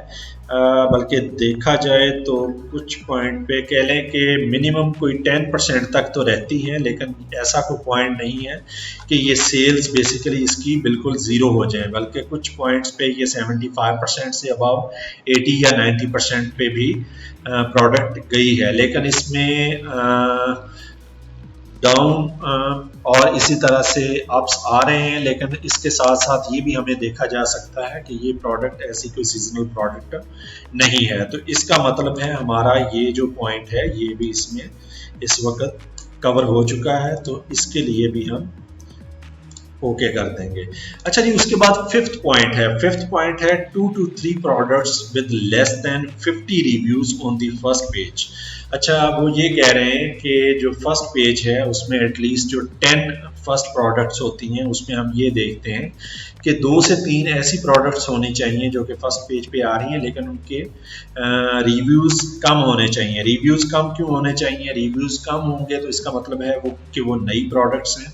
बल्कि देखा जाए तो कुछ पॉइंट पे कह लें कि मिनिमम कोई 10% तक तो रहती हैं, लेकिन ऐसा कोई पॉइंट नहीं है कि ये सेल्स बेसिकली इसकी बिल्कुल ज़ीरो हो जाए। बल्कि कुछ पॉइंट्स पे ये 75% से अबाव 80 या 90% पे भी प्रोडक्ट गई है। लेकिन इसमें डाउन और इसी तरह से अप्स आ रहे हैं। लेकिन इसके साथ साथ ये भी हमें देखा जा सकता है कि ये प्रोडक्ट ऐसी कोई सीजनल प्रोडक्ट नहीं है। तो इसका मतलब है हमारा ये जो पॉइंट है ये भी इसमें इस वक्त कवर हो चुका है। तो इसके लिए भी हम ओके कर देंगे। अच्छा जी, उसके बाद फिफ्थ पॉइंट है 2 to 3 products with less than 50 reviews on the first page. अच्छा, वो ये कह रहे हैं कि जो फर्स्ट पेज है उसमें एटलीस्ट जो 10 फर्स्ट प्रोडक्ट्स होती हैं उसमें हम ये देखते हैं कि 2 से 3 ऐसी प्रोडक्ट्स होनी चाहिए जो कि फर्स्ट पेज पे आ रही हैं, लेकिन उनके रिव्यूज़ कम होने चाहिए। रिव्यूज़ कम क्यों होने चाहिए? रिव्यूज़ कम होंगे तो इसका मतलब है वो नई प्रोडक्ट्स हैं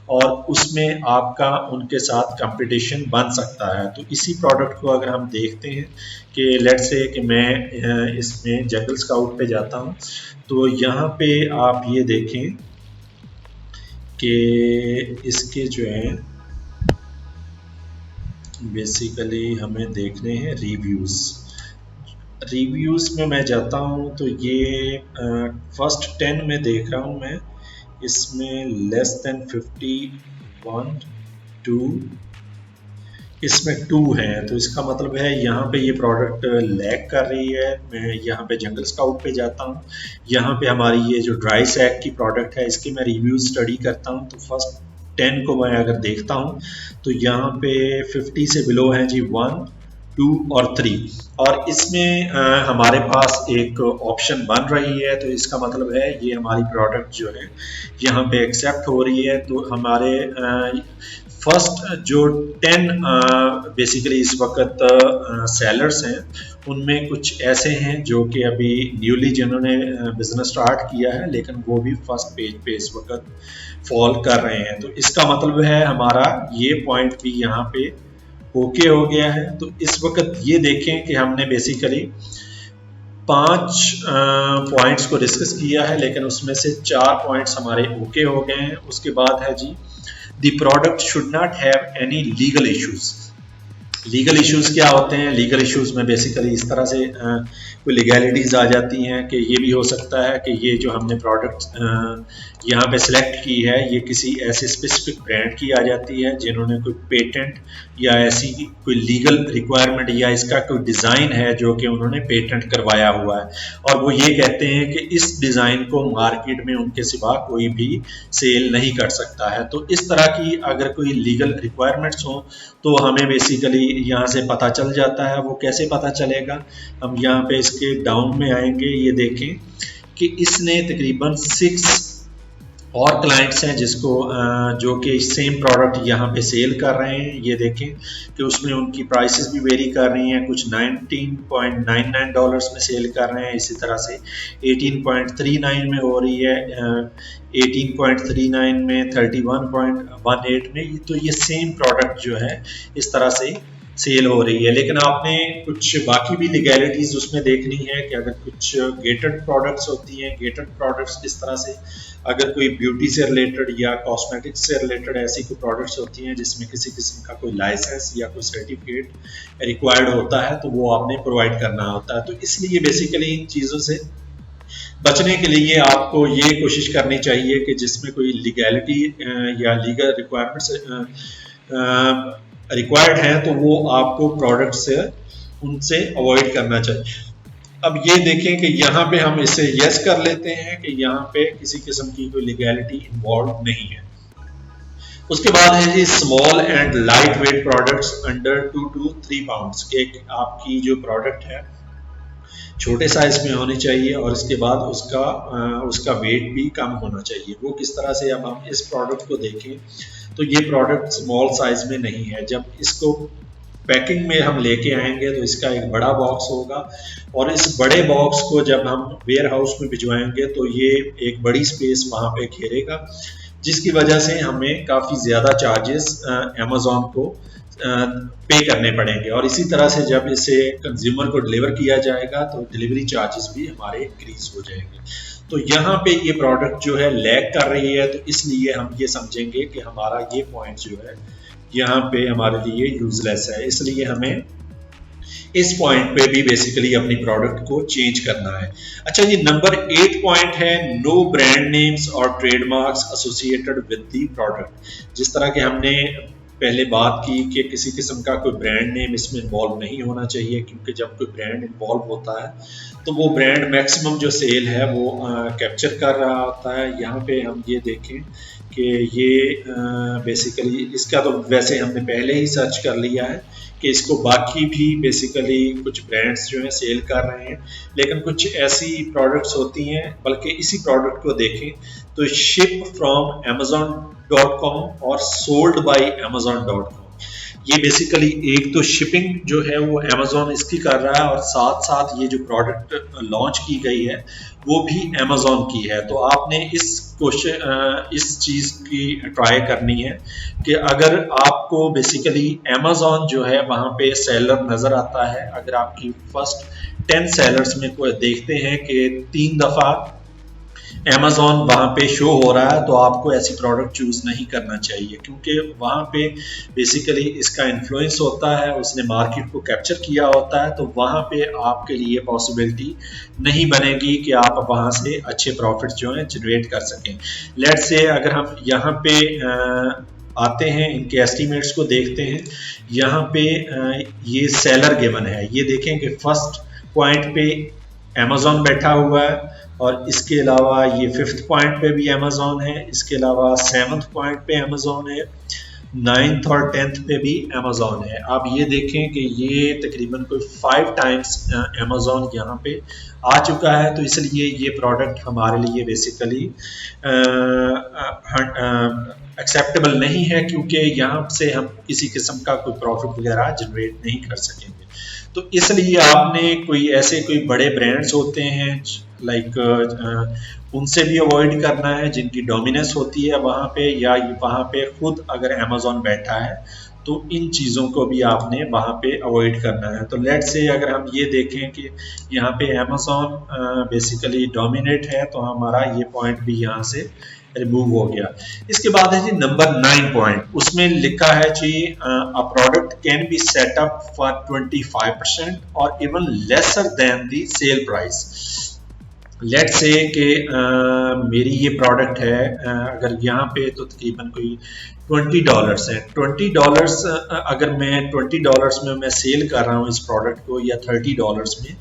और उसमें आपका उनके साथ कंपटीशन बन सकता है। तो इसी प्रोडक्ट को अगर हम देखते हैं कि लेट्स से कि मैं इसमें जंगल स्काउट पे जाता हूँ, तो यहाँ पे आप ये देखें कि इसके जो है बेसिकली हमें देखने हैं रिव्यूज़ में मैं जाता हूँ तो ये फर्स्ट 10 में देख रहा हूँ मैं, इसमें लेस देन 51 2 इसमें 2 हैं। तो इसका मतलब है यहाँ पे ये प्रोडक्ट लैग कर रही है। मैं यहाँ पे जंगल स्काउट पे जाता हूँ, यहाँ पे हमारी ये जो ड्राई सैक की प्रोडक्ट है इसकी मैं रिव्यू स्टडी करता हूँ। तो फर्स्ट 10 को मैं अगर देखता हूँ तो यहाँ पे 50 से बिलो हैं जी 1, 2 और 3, और इसमें हमारे पास एक ऑप्शन बन रही है, तो इसका मतलब है ये हमारी प्रोडक्ट जो है यहाँ पे एक्सेप्ट हो रही है। तो हमारे फर्स्ट जो 10 बेसिकली इस वक्त सेलर्स हैं उनमें कुछ ऐसे हैं जो कि अभी न्यूली जिन्होंने बिजनेस स्टार्ट किया है, लेकिन वो भी फर्स्ट पेज पे इस वक्त फॉल कर रहे हैं। तो इसका मतलब है हमारा ये पॉइंट भी यहाँ पे ओके हो गया है। तो इस वक्त ये देखें कि हमने बेसिकली 5 पॉइंट्स को डिस्कस किया है, लेकिन उसमें से 4 पॉइंट्स हमारे ओके हो गए हैं। उसके बाद है जी the product should not have any legal issues. Legal issues क्या होते हैं? लीगल इश्यूज में बेसिकली इस तरह से कोई लीगैलिटीज आ जाती हैं कि ये भी हो सकता है कि ये जो हमने प्रोडक्ट यहाँ पे सिलेक्ट की है ये किसी ऐसे स्पेसिफिक ब्रांड की आ जाती है जिन्होंने कोई पेटेंट या ऐसी कोई लीगल रिक्वायरमेंट या इसका कोई डिज़ाइन है जो कि उन्होंने पेटेंट करवाया हुआ है, और वो ये कहते हैं कि इस डिज़ाइन को मार्केट में उनके सिवा कोई भी सेल नहीं कर सकता है। तो इस तरह की अगर कोई लीगल रिक्वायरमेंट्स हो तो हमें बेसिकली यहाँ से पता चल जाता है। वो कैसे पता चलेगा? हम यहाँ पे इसके डाउन में आएंगे, ये देखें कि इसने तकरीबन 6 और क्लाइंट्स हैं जिसको जो कि सेम प्रोडक्ट यहाँ पे सेल कर रहे हैं। ये देखें कि उसमें उनकी प्राइसेस भी वेरी कर रही हैं, कुछ $19.99 में सेल कर रहे हैं, इसी तरह से 18.39 में हो रही है, 18.39 में, 31.18 में। तो ये सेम प्रोडक्ट जो है इस तरह से सेल हो रही है। लेकिन आपने कुछ बाकी भी लीगैलिटीज उसमें देखनी है कि अगर कुछ गेटेड प्रोडक्ट्स होती हैं, गेटेड प्रोडक्ट्स इस तरह से अगर कोई ब्यूटी से रिलेटेड या कॉस्मेटिक्स से रिलेटेड ऐसी कोई प्रोडक्ट्स होती हैं जिसमें किसी किस्म का कोई लाइसेंस या कोई सर्टिफिकेट रिक्वायर्ड होता है तो वो आपने प्रोवाइड करना होता है। तो इसलिए बेसिकली इन चीज़ों से बचने के लिए आपको ये कोशिश करनी चाहिए कि जिसमें कोई लीगैलिटी या लीगल रिक्वायरमेंट्स रिक्वायर्ड हैं तो वो आपको प्रोडक्ट से उनसे अवॉइड करना चाहिए। अब ये देखें कि यहाँ पे हम इसे यस कर लेते हैं कि यहाँ पे किसी किस्म की कोई लीगैलिटी इन्वॉल्व नहीं है। उसके बाद है जी small and light weight products under 2 to 3 pounds के आपकी जो प्रोडक्ट है छोटे साइज में होनी चाहिए और इसके बाद उसका वेट भी कम होना चाहिए। वो किस तरह से? अब हम इस प्रोडक्ट को देखें तो ये प्रोडक्ट स्मॉल साइज में नहीं है। जब इसको पैकिंग में हम लेके आएंगे तो इसका एक बड़ा बॉक्स होगा और इस बड़े बॉक्स को जब हम वेयर हाउस में भिजवाएंगे तो ये एक बड़ी स्पेस वहाँ पे घेरेगा, जिसकी वजह से हमें काफ़ी ज़्यादा चार्जेस अमेज़ॉन को पे करने पड़ेंगे। और इसी तरह से जब इसे कंज्यूमर को डिलीवर किया जाएगा तो डिलीवरी चार्जेस भी हमारे इंक्रीज हो जाएंगे। तो यहाँ पे ये प्रोडक्ट जो है लैग कर रही है, तो इसलिए हम ये समझेंगे कि हमारा ये पॉइंट जो है यहाँ पे हमारे लिए यूजलेस है। इसलिए हमें इस पॉइंट पे भी बेसिकली अपनी प्रोडक्ट को चेंज करना है। अच्छा जी, नंबर 8 पॉइंट है नो ब्रांड नेम्स और trademarks associated with the product. जिस तरह के हमने पहले बात की कि किसी किस्म का कोई ब्रांड नेम इसमें इन्वॉल्व नहीं होना चाहिए, क्योंकि जब कोई ब्रांड इन्वॉल्व होता है तो वो ब्रांड मैक्सिमम जो सेल है वो कैप्चर कर रहा होता है। यहाँ पे हम ये देखें कि ये बेसिकली इसका तो वैसे हमने पहले ही सर्च कर लिया है कि इसको बाकी भी बेसिकली कुछ ब्रांड्स जो हैं सेल कर रहे हैं, लेकिन कुछ ऐसी प्रोडक्ट्स होती हैं, बल्कि इसी प्रोडक्ट को देखें तो शिप फ्रॉम amazon.com और सोल्ड बाय amazon.com। ये बेसिकली एक तो शिपिंग जो है वो अमेज़ॉन इसकी कर रहा है और साथ साथ ये जो प्रोडक्ट लॉन्च की गई है वो भी अमेज़ॉन की है। तो आपने इस चीज़ की ट्राई करनी है कि अगर आपको बेसिकली अमेज़ॉन जो है वहाँ पे सेलर नज़र आता है, अगर आपकी फर्स्ट 10 सेलर्स में कोई देखते हैं कि 3 दफ़ा अमेज़ॉन वहाँ पे शो हो रहा है, तो आपको ऐसी प्रोडक्ट चूज़ नहीं करना चाहिए, क्योंकि वहाँ पे बेसिकली इसका इन्फ्लुएंस होता है, उसने मार्केट को कैप्चर किया होता है, तो वहाँ पे आपके लिए पॉसिबिलिटी नहीं बनेगी कि आप वहाँ से अच्छे प्रॉफिट जो हैं जनरेट कर सकें। लेट्स से अगर हम यहाँ पे आते हैं, इनके एस्टीमेट्स को देखते हैं, यहाँ पे ये सेलर गिवन है, ये देखें कि फर्स्ट पॉइंट पे अमेज़ॉन बैठा हुआ है, और इसके अलावा ये 5th पॉइंट पे भी अमेज़ॉन है, इसके अलावा 7th पॉइंट पे अमेज़ॉन है, 9th और 10th पे भी अमेज़ॉन है। आप ये देखें कि ये तकरीबन कोई 5 टाइम्स अमेज़ॉन यहाँ पे आ चुका है, तो इसलिए ये प्रोडक्ट हमारे लिए बेसिकली एक्सेप्टेबल नहीं है, क्योंकि यहाँ से हम किसी किस्म का कोई प्रॉफिट वगैरह जनरेट नहीं कर सकेंगे। तो इसलिए आपने कोई बड़े ब्रांड्स होते हैं लाइक उनसे भी अवॉइड करना है जिनकी डोमिनेंस होती है वहाँ पे, या वहाँ पे खुद अगर अमेज़ॉन बैठा है तो इन चीज़ों को भी आपने वहाँ पे अवॉइड करना है। तो लेट से अगर हम ये देखें कि यहाँ पे अमेज़ॉन बेसिकली डोमिनेट है, तो हमारा ये पॉइंट भी यहाँ से रिमूव हो गया। इसके बाद है जी नंबर 9 पॉइंट, उसमें लिखा है जी a product can be set up for 25% और even lesser than the sale price. Let say कि मेरी ये प्रोडक्ट है, अगर यहाँ पे तो तकरीबन कोई $20 है। $20 अगर मैं $20 में मैं सेल कर रहा हूँ इस प्रोडक्ट को, या $30 में,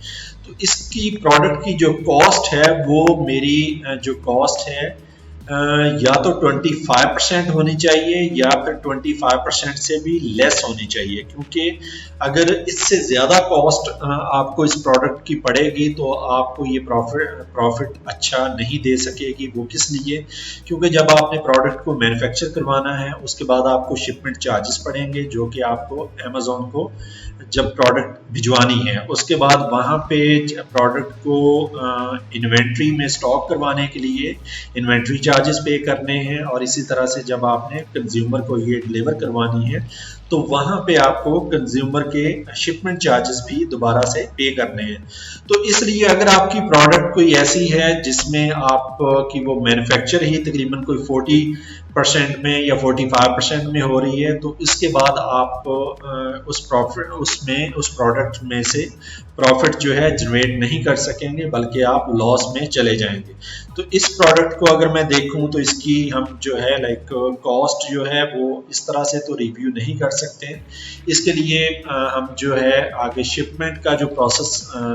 तो इसकी प्रोडक्ट की जो कॉस्ट है वो मेरी जो कॉस्ट है या तो 25% होनी चाहिए या फिर 25% से भी लेस होनी चाहिए, क्योंकि अगर इससे ज़्यादा कॉस्ट आपको इस प्रोडक्ट की पड़ेगी तो आपको ये प्रॉफिट अच्छा नहीं दे सकेगी। वो किस लिए? क्योंकि जब आपने प्रोडक्ट को मैन्युफैक्चर करवाना है उसके बाद आपको शिपमेंट चार्जेस पड़ेंगे, जो कि आपको अमेज़ॉन को जब प्रोडक्ट भिजवानी है उसके बाद वहाँ पे प्रोडक्ट को इन्वेंट्री में स्टॉक करवाने के लिए इन्वेंट्री चार्जेस पे करने हैं, और इसी तरह से जब आपने कंज्यूमर को ये डिलीवर करवानी है तो वहाँ पे आपको कंज्यूमर के शिपमेंट चार्जेस भी दोबारा से पे करने हैं। तो इसलिए अगर आपकी प्रोडक्ट कोई ऐसी है जिसमें आप की वो मैन्युफैक्चर ही तकरीबन कोई 40% में या 45% में हो रही है, तो इसके बाद आप उस प्रोडक्ट में से प्रॉफिट जो है जनरेट नहीं कर सकेंगे, बल्कि आप लॉस में चले जाएंगे। तो इस प्रोडक्ट को अगर मैं देखूं तो इसकी हम जो है लाइक कॉस्ट जो है वो इस तरह से तो रिव्यू नहीं कर सकते हैं। इसके लिए हम जो है आगे शिपमेंट का जो प्रोसेस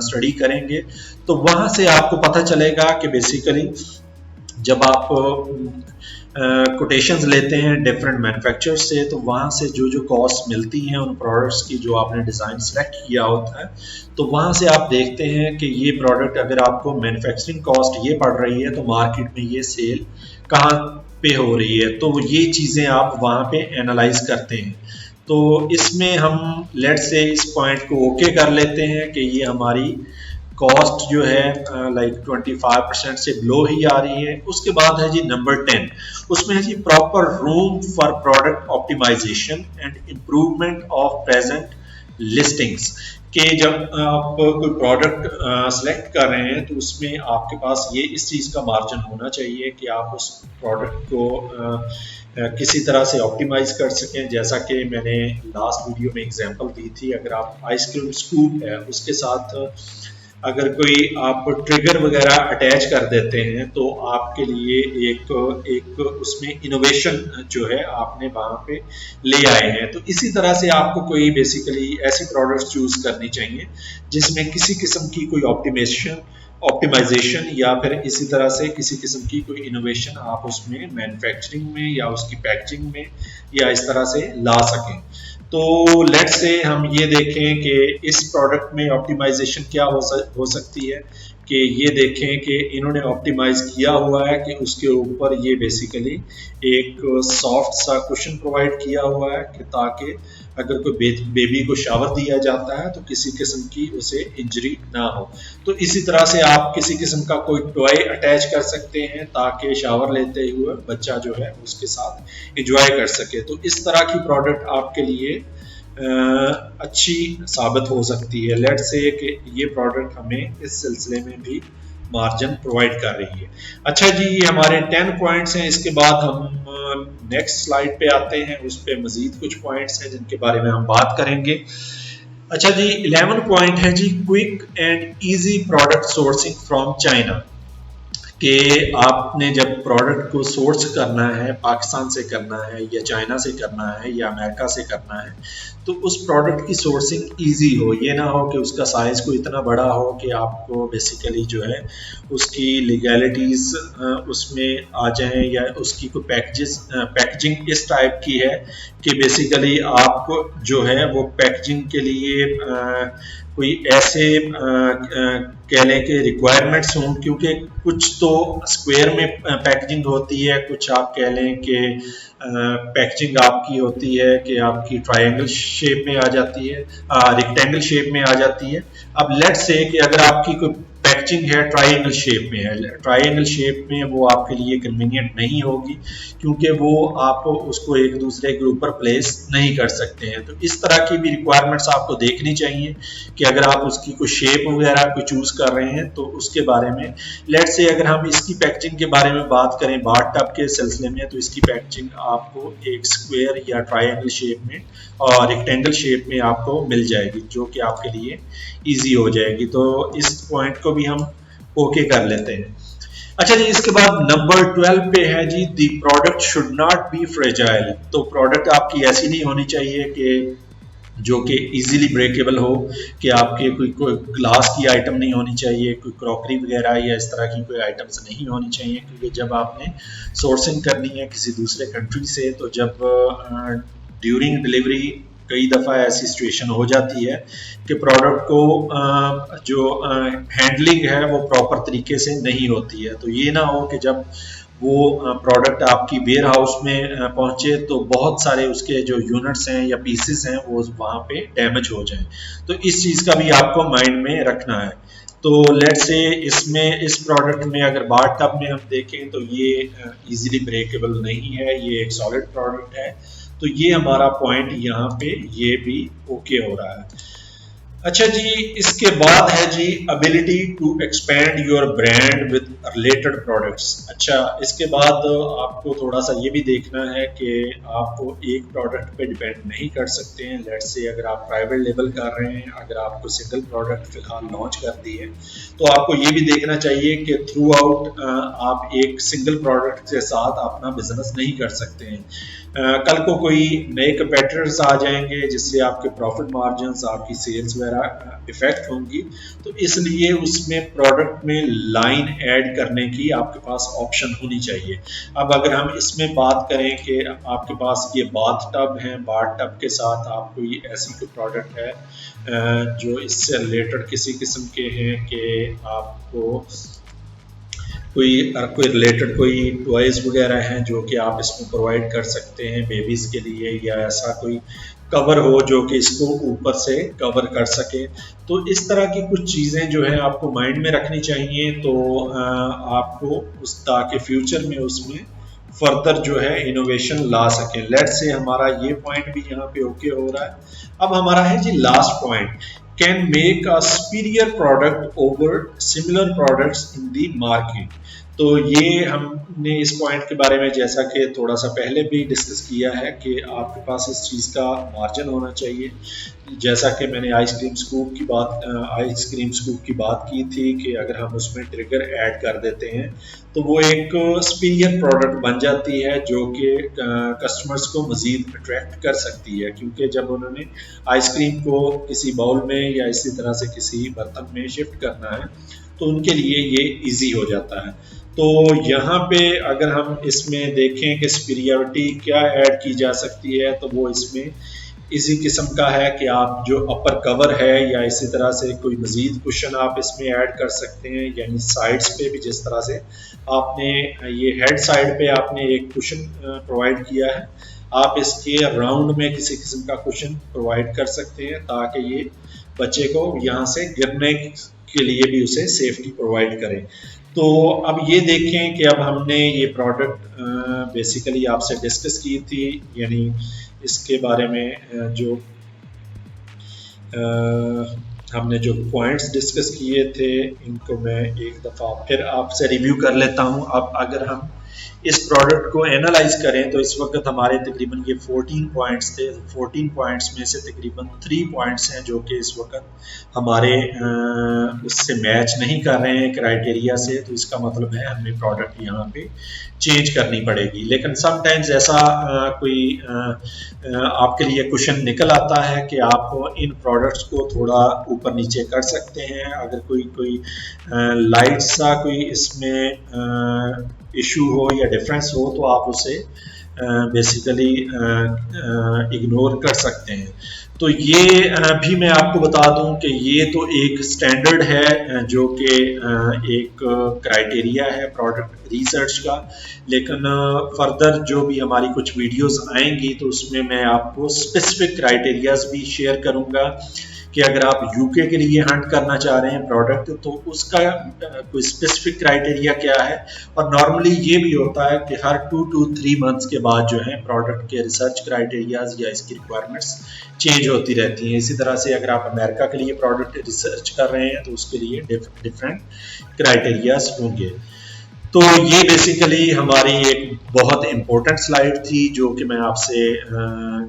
स्टडी करेंगे, तो वहाँ से आपको पता चलेगा कि बेसिकली जब आप कोटेशंस लेते हैं डिफरेंट मैन्युफैक्चरर्स से, तो वहाँ से जो जो कॉस्ट मिलती हैं उन प्रोडक्ट्स की जो आपने डिज़ाइन सेलेक्ट किया होता है, तो वहाँ से आप देखते हैं कि ये प्रोडक्ट अगर आपको मैन्युफैक्चरिंग कॉस्ट ये पड़ रही है तो मार्केट में ये सेल कहाँ पे हो रही है, तो ये चीज़ें आप वहाँ पे एनालाइज करते हैं। तो इसमें हम लेट से इस पॉइंट को ओके कर लेते हैं कि ये हमारी कॉस्ट जो है लाइक 25% से बिलो ही आ रही है। उसके बाद है जी नंबर 10, उसमें है जी proper room for product optimisation and improvement of present listings. कि जब आप कोई प्रोडक्ट सेलेक्ट कर रहे हैं तो उसमें आपके पास ये इस चीज़ का मार्जिन होना चाहिए कि आप उस प्रोडक्ट को किसी तरह से ऑप्टिमाइज कर सकें। जैसा कि मैंने लास्ट वीडियो में एग्जांपल दी थी, अगर आप आइसक्रीम स्कूप है उसके साथ अगर कोई आप ट्रिगर वगैरह अटैच कर देते हैं तो आपके लिए एक उसमें इनोवेशन जो है आपने वहाँ पे ले आए हैं। तो इसी तरह से आपको कोई बेसिकली ऐसी प्रोडक्ट्स चूज करनी चाहिए जिसमें किसी किस्म की कोई ऑप्टिमाइजेशन या फिर इसी तरह से किसी किस्म की कोई इनोवेशन आप उसमें मैन्युफैक्चरिंग में या उसकी पैकेजिंग में या इस तरह से ला सकें। तो लेट्स से हम ये देखें कि इस प्रोडक्ट में ऑप्टिमाइजेशन क्या हो सकती है, कि ये देखें कि इन्होंने ऑप्टिमाइज किया हुआ है कि उसके ऊपर ये बेसिकली एक सॉफ्ट सा कुशन प्रोवाइड किया हुआ है कि ताकि अगर कोई बेबी को शावर दिया जाता है तो किसी किस्म की उसे इंजरी ना हो। तो इसी तरह से आप किसी किस्म का कोई टॉय अटैच कर सकते हैं ताकि शावर लेते हुए बच्चा जो है उसके साथ एंजॉय कर सके। तो इस तरह की प्रोडक्ट आपके लिए अच्छी साबित हो सकती है। लेट्स से कि ये प्रोडक्ट हमें इस सिलसिले में भी मार्जिन प्रोवाइड कर रही है। अच्छा जी, ये हमारे 10 पॉइंट्स हैं। इसके बाद हम नेक्स्ट स्लाइड पे आते हैं, उस पे मजीद कुछ पॉइंट्स हैं जिनके बारे में हम बात करेंगे। अच्छा जी, 11 पॉइंट है जी quick and easy product sourcing from China. कि आपने जब प्रोडक्ट को सोर्स करना है पाकिस्तान से करना है या चाइना से करना है या अमेरिका से करना है, तो उस प्रोडक्ट की सोर्सिंग इजी हो, ये ना हो कि उसका साइज को इतना बड़ा हो कि आपको बेसिकली जो है उसकी लीगैलिटीज उसमें आ जाएं, या उसकी कोई पैकेजिंग इस टाइप की है कि बेसिकली आप जो है वो पैकेजिंग के लिए कोई ऐसे कह लें कि रिक्वायरमेंट्स हों, क्योंकि कुछ तो स्क्वायर में पैकेजिंग होती है, कुछ आप कह लें कि पैकेजिंग आपकी होती है कि आपकी ट्रायंगल शेप में आ जाती है, रेक्टेंगल शेप में आ जाती है। अब लेट्स से कि अगर आपकी कोई पैकेजिंग है ट्रायंगल शेप में है, ट्रायंगल शेप में वो आपके लिए कन्वीनियंट नहीं होगी, क्योंकि वो आप उसको एक दूसरे के ऊपर प्लेस नहीं कर सकते हैं। तो इस तरह की भी रिक्वायरमेंट्स आपको देखनी चाहिए कि अगर आप उसकी कोई शेप वगैरह कोई चूज कर रहे हैं तो उसके बारे में। लेट्स से अगर हम इसकी पैकेजिंग के बारे में बात करें बाथ टब के सिलसिले में, तो इसकी पैकेजिंग आपको एक स्क्वायर या ट्रायंगल शेप में और रेक्टेंगल शेप में आपको मिल जाएगी, जो कि आपके लिए इजी हो जाएगी। तो इस पॉइंट को भी हम ओके कर लेते हैं। अच्छा जी, इसके बाद नंबर 12 पे है जी, the product should not be fragile. तो प्रोडक्ट आपकी ऐसी नहीं होनी चाहिए कि जो कि इजीली ब्रेकेबल हो, कि आपके कोई ग्लास की आइटम नहीं होनी चाहिए, कोई क्रॉकरी वगैरह या इस तरह की कोई आइटम्स नहीं होनी चाहिए, क्योंकि जब आपने सोर्सिंग करनी है किसी दूसरे कंट्री से, तो जब ड्यूरिंग डिलीवरी कई दफ़ा ऐसी सिचुएशन हो जाती है कि प्रोडक्ट को जो हैंडलिंग है वो प्रॉपर तरीके से नहीं होती है। तो ये ना हो कि जब वो प्रोडक्ट आपकी वेयर हाउस में पहुंचे तो बहुत सारे उसके जो यूनिट्स हैं या पीसेस हैं वो वहाँ पे डैमेज हो जाएं। तो इस चीज़ का भी आपको माइंड में रखना है। तो लेट्स से इसमें इस प्रोडक्ट में अगर बाथ टब में हम देखें तो ये इजीली ब्रेकेबल नहीं है, ये एक सॉलिड प्रोडक्ट है। तो ये हमारा पॉइंट यहाँ पे ये भी ओके हो रहा है। अच्छा जी, इसके बाद है जी ability to expand your brand with related products. अच्छा, इसके बाद आपको थोड़ा सा ये भी देखना है कि आप एक प्रोडक्ट पे डिपेंड नहीं कर सकते हैं। लेट्स से अगर आप प्राइवेट लेबल कर रहे हैं, अगर आपको सिंगल प्रोडक्ट फिलहाल लॉन्च कर दी है, तो आपको ये भी देखना चाहिए कि थ्रू आउट आप एक सिंगल प्रोडक्ट के साथ अपना बिजनेस नहीं कर सकते हैं। कल को कोई नए कंपेटिटर्स आ जाएंगे जिससे आपके प्रॉफिट मार्जिन्स, आपकी सेल्स वगैरह इफेक्ट होंगी। तो इसलिए उसमें प्रोडक्ट में लाइन ऐड करने की आपके पास ऑप्शन होनी चाहिए। अब अगर हम इसमें बात करें कि आपके पास ये बाथ टब है, बाथ टब के साथ आपको ये ऐसी कोई प्रोडक्ट है जो इससे रिलेटेड किसी किस्म के हैं कि आपको कोई रिलेटेड कोई टॉयज वगैरह हैं जो कि आप इसमें प्रोवाइड कर सकते हैं बेबीज़ के लिए, या ऐसा कोई कवर हो जो कि इसको ऊपर से कवर कर सके। तो इस तरह की कुछ चीज़ें जो है आपको माइंड में रखनी चाहिए, तो आपको उस ताकि फ्यूचर में उसमें फर्दर जो है इनोवेशन ला सके। लेट्स से हमारा ये पॉइंट भी यहाँ पे ओके हो रहा है। अब हमारा है जी last point, can make a superior product over similar products in the market. तो ये हमने इस पॉइंट के बारे में जैसा कि थोड़ा सा पहले भी डिस्कस किया है कि आपके पास इस चीज़ का मार्जिन होना चाहिए। जैसा कि मैंने आइसक्रीम स्कूप की बात की थी कि अगर हम उसमें ट्रिगर ऐड कर देते हैं तो वो एक सुपीरियर प्रोडक्ट बन जाती है जो कि कस्टमर्स को मज़ीद अट्रैक्ट कर सकती है, क्योंकि जब उन्होंने आइसक्रीम को किसी बाउल में या इसी तरह से किसी बर्तन में शिफ्ट करना है तो उनके लिए ये इजी हो जाता है। तो यहाँ पे अगर हम इसमें देखें कि सुपीरियरिटी क्या ऐड की जा सकती है, तो वो इसमें इसी किस्म का है कि आप जो अपर कवर है या इसी तरह से कोई मज़ीद कुशन आप इसमें ऐड कर सकते हैं। यानी साइड्स पे भी जिस तरह से आपने ये हेड साइड पे आपने एक कुशन प्रोवाइड किया है, आप इसके राउंड में किसी किस्म का कुशन प्रोवाइड कर सकते हैं ताकि ये बच्चे को यहाँ से गिरने के लिए भी उसे सेफ्टी प्रोवाइड करें। तो अब ये देखें कि अब हमने ये प्रोडक्ट बेसिकली आपसे डिस्कस की थी, यानी इसके बारे में जो हमने जो पॉइंट्स डिस्कस किए थे इनको मैं एक दफ़ा फिर आपसे रिव्यू कर लेता हूँ। अब अगर हम इस प्रोडक्ट को एनालाइज करें तो इस वक्त हमारे तकरीबन ये 14 पॉइंट्स थे। 14 पॉइंट्स में से तकरीबन 3 पॉइंट्स हैं जो कि इस वक्त हमारे उससे मैच नहीं कर रहे हैं क्राइटेरिया से, तो इसका मतलब है हमें प्रोडक्ट यहाँ पे चेंज करनी पड़ेगी। लेकिन समटाइम्स ऐसा कोई आपके लिए क्वेश्चन निकल आता है कि आप इन प्रोडक्ट्स को थोड़ा ऊपर नीचे कर सकते हैं। अगर कोई लाइट सा कोई इसमें इशू हो या डिफरेंस हो तो आप उसे बेसिकली इग्नोर कर सकते हैं। तो ये भी मैं आपको बता दूं कि ये तो एक स्टैंडर्ड है जो कि एक क्राइटेरिया है प्रोडक्ट रिसर्च का, लेकिन फर्दर जो भी हमारी कुछ वीडियोस आएंगी तो उसमें मैं आपको स्पेसिफिक क्राइटेरियाज भी शेयर करूंगा कि अगर आप यूके के लिए हंट करना चाह रहे हैं प्रोडक्ट तो उसका कोई स्पेसिफिक क्राइटेरिया क्या है। और नॉर्मली ये भी होता है कि हर 2 to 3 मंथ्स के बाद जो है प्रोडक्ट के रिसर्च क्राइटेरियाज या इसकी रिक्वायरमेंट्स चेंज होती रहती हैं। इसी तरह से अगर आप अमेरिका के लिए प्रोडक्ट रिसर्च कर रहे हैं तो उसके लिए डिफरेंट क्राइटेरियाज होंगे। तो ये बेसिकली हमारी एक बहुत इम्पोर्टेंट स्लाइड थी जो कि मैं आपसे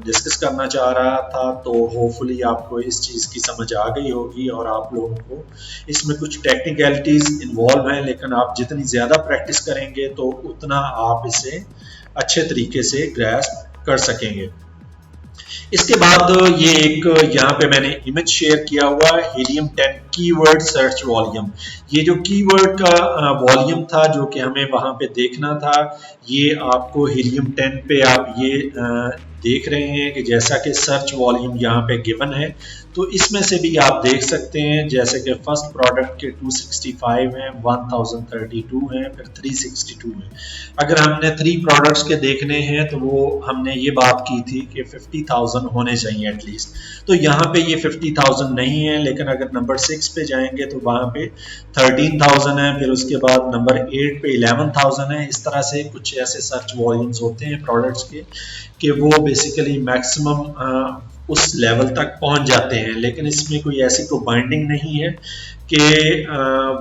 डिस्कस करना चाह रहा था। तो होपफुली आपको इस चीज़ की समझ आ गई होगी और आप लोगों को इसमें कुछ टेक्निकलिटीज़ इन्वॉल्व हैं, लेकिन आप जितनी ज़्यादा प्रैक्टिस करेंगे तो उतना आप इसे अच्छे तरीके से ग्रैस्प कर सकेंगे। इसके बाद ये एक यहाँ पे मैंने इमेज शेयर किया हुआ है हीलियम 10 कीवर्ड सर्च वॉल्यूम। ये जो कीवर्ड का वॉल्यूम था जो कि हमें वहां पे देखना था, ये आपको हीलियम 10 पे आप ये देख रहे हैं कि जैसा कि सर्च वॉल्यूम यहाँ पे गिवन है, तो इसमें से भी आप देख सकते हैं जैसे कि फर्स्ट प्रोडक्ट के 265 हैं, 1032 हैं, फिर 362 हैं। अगर हमने 3 प्रोडक्ट्स के देखने हैं तो वो हमने ये बात की थी कि 50,000 होने चाहिए एटलीस्ट। तो यहाँ पे ये 50,000 नहीं है, लेकिन अगर नंबर 6 पे जाएंगे तो वहाँ पे 13,000 है, फिर उसके बाद नंबर 8 पे 11,000 है। इस तरह से कुछ ऐसे सर्च वॉल्यूम्स होते हैं प्रोडक्ट्स के कि वो बेसिकली मैक्सिमम उस लेवल तक पहुंच जाते हैं, लेकिन इसमें कोई ऐसी कोई बाइंडिंग नहीं है कि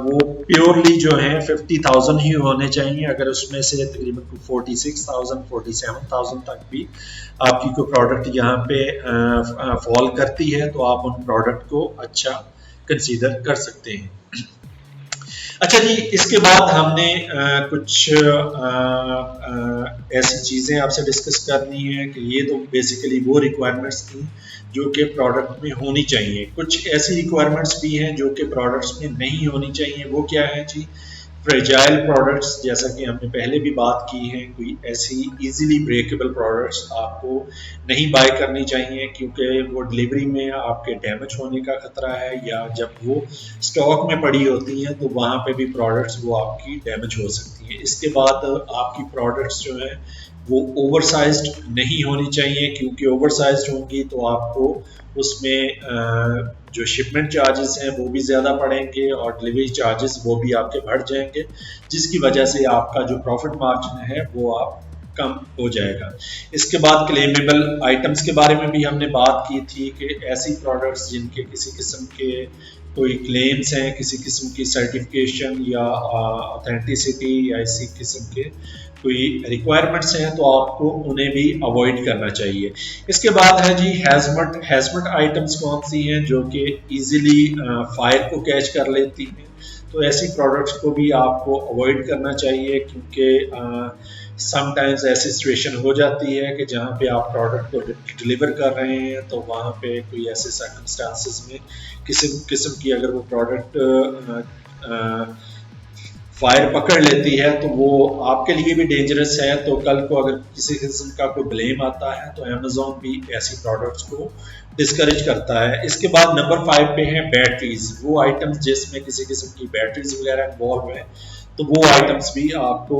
वो प्योरली जो है 50,000 ही होने चाहिए। अगर उसमें से तकरीबन 46,000 47,000 तक भी आपकी कोई प्रोडक्ट यहाँ पे फॉल करती है तो आप उन प्रोडक्ट को अच्छा कंसीडर कर सकते हैं। अच्छा जी, इसके बाद हमने कुछ ऐसी चीज़ें आपसे डिस्कस करनी है कि ये तो बेसिकली वो रिक्वायरमेंट्स थी जो कि प्रोडक्ट में होनी चाहिए। कुछ ऐसी रिक्वायरमेंट्स भी हैं जो कि प्रोडक्ट्स में नहीं होनी चाहिए। वो क्या है जी? फ्रेजाइल प्रोडक्ट्स, जैसा कि हमने पहले भी बात की है, कोई ऐसी इजीली ब्रेकेबल प्रोडक्ट्स आपको नहीं बाय करनी चाहिए क्योंकि वो डिलीवरी में आपके डैमेज होने का खतरा है, या जब वो स्टॉक में पड़ी होती हैं तो वहाँ पे भी प्रोडक्ट्स वो आपकी डैमेज हो सकती हैं। इसके बाद आपकी प्रोडक्ट्स जो है वो ओवरसाइज्ड नहीं होनी चाहिए क्योंकि ओवरसाइज्ड होंगी तो आपको उसमें जो शिपमेंट चार्जेस हैं वो भी ज़्यादा पड़ेंगे और डिलीवरी चार्जेस वो भी आपके बढ़ जाएंगे, जिसकी वजह से आपका जो प्रॉफिट मार्जिन है वो आप कम हो जाएगा। इसके बाद क्लेमेबल आइटम्स के बारे में भी हमने बात की थी कि ऐसी प्रोडक्ट्स जिनके किसी किस्म के कोई क्लेम्स हैं, किसी किस्म की सर्टिफिकेशन या ऑथेंटिसिटी या इसी किस्म के कोई रिक्वायरमेंट्स हैं तो आपको उन्हें भी अवॉइड करना चाहिए। इसके बाद है जी हैजमट आइटम्स कौन सी हैं जो कि इजीली फायर को कैच कर लेती हैं, तो ऐसी प्रोडक्ट्स को भी आपको अवॉइड करना चाहिए क्योंकि समटाइम्स ऐसी सिचुएशन हो जाती है कि जहाँ पे आप प्रोडक्ट को डिलीवर कर रहे हैं तो वहाँ पे कोई ऐसे सर्कमस्टांसेस में किसी किस्म की अगर वो प्रोडक्ट फायर पकड़ लेती है तो वो आपके लिए भी डेंजरस है। तो कल को अगर किसी किस्म का कोई ब्लेम आता है तो अमेज़न भी ऐसी प्रोडक्ट्स को डिस्करेज करता है। इसके बाद नंबर 5 पे है बैटरीज, वो आइटम्स जिसमें किसी किस्म की बैटरीज वगैरह इन्वॉल्व है तो वो आइटम्स भी आपको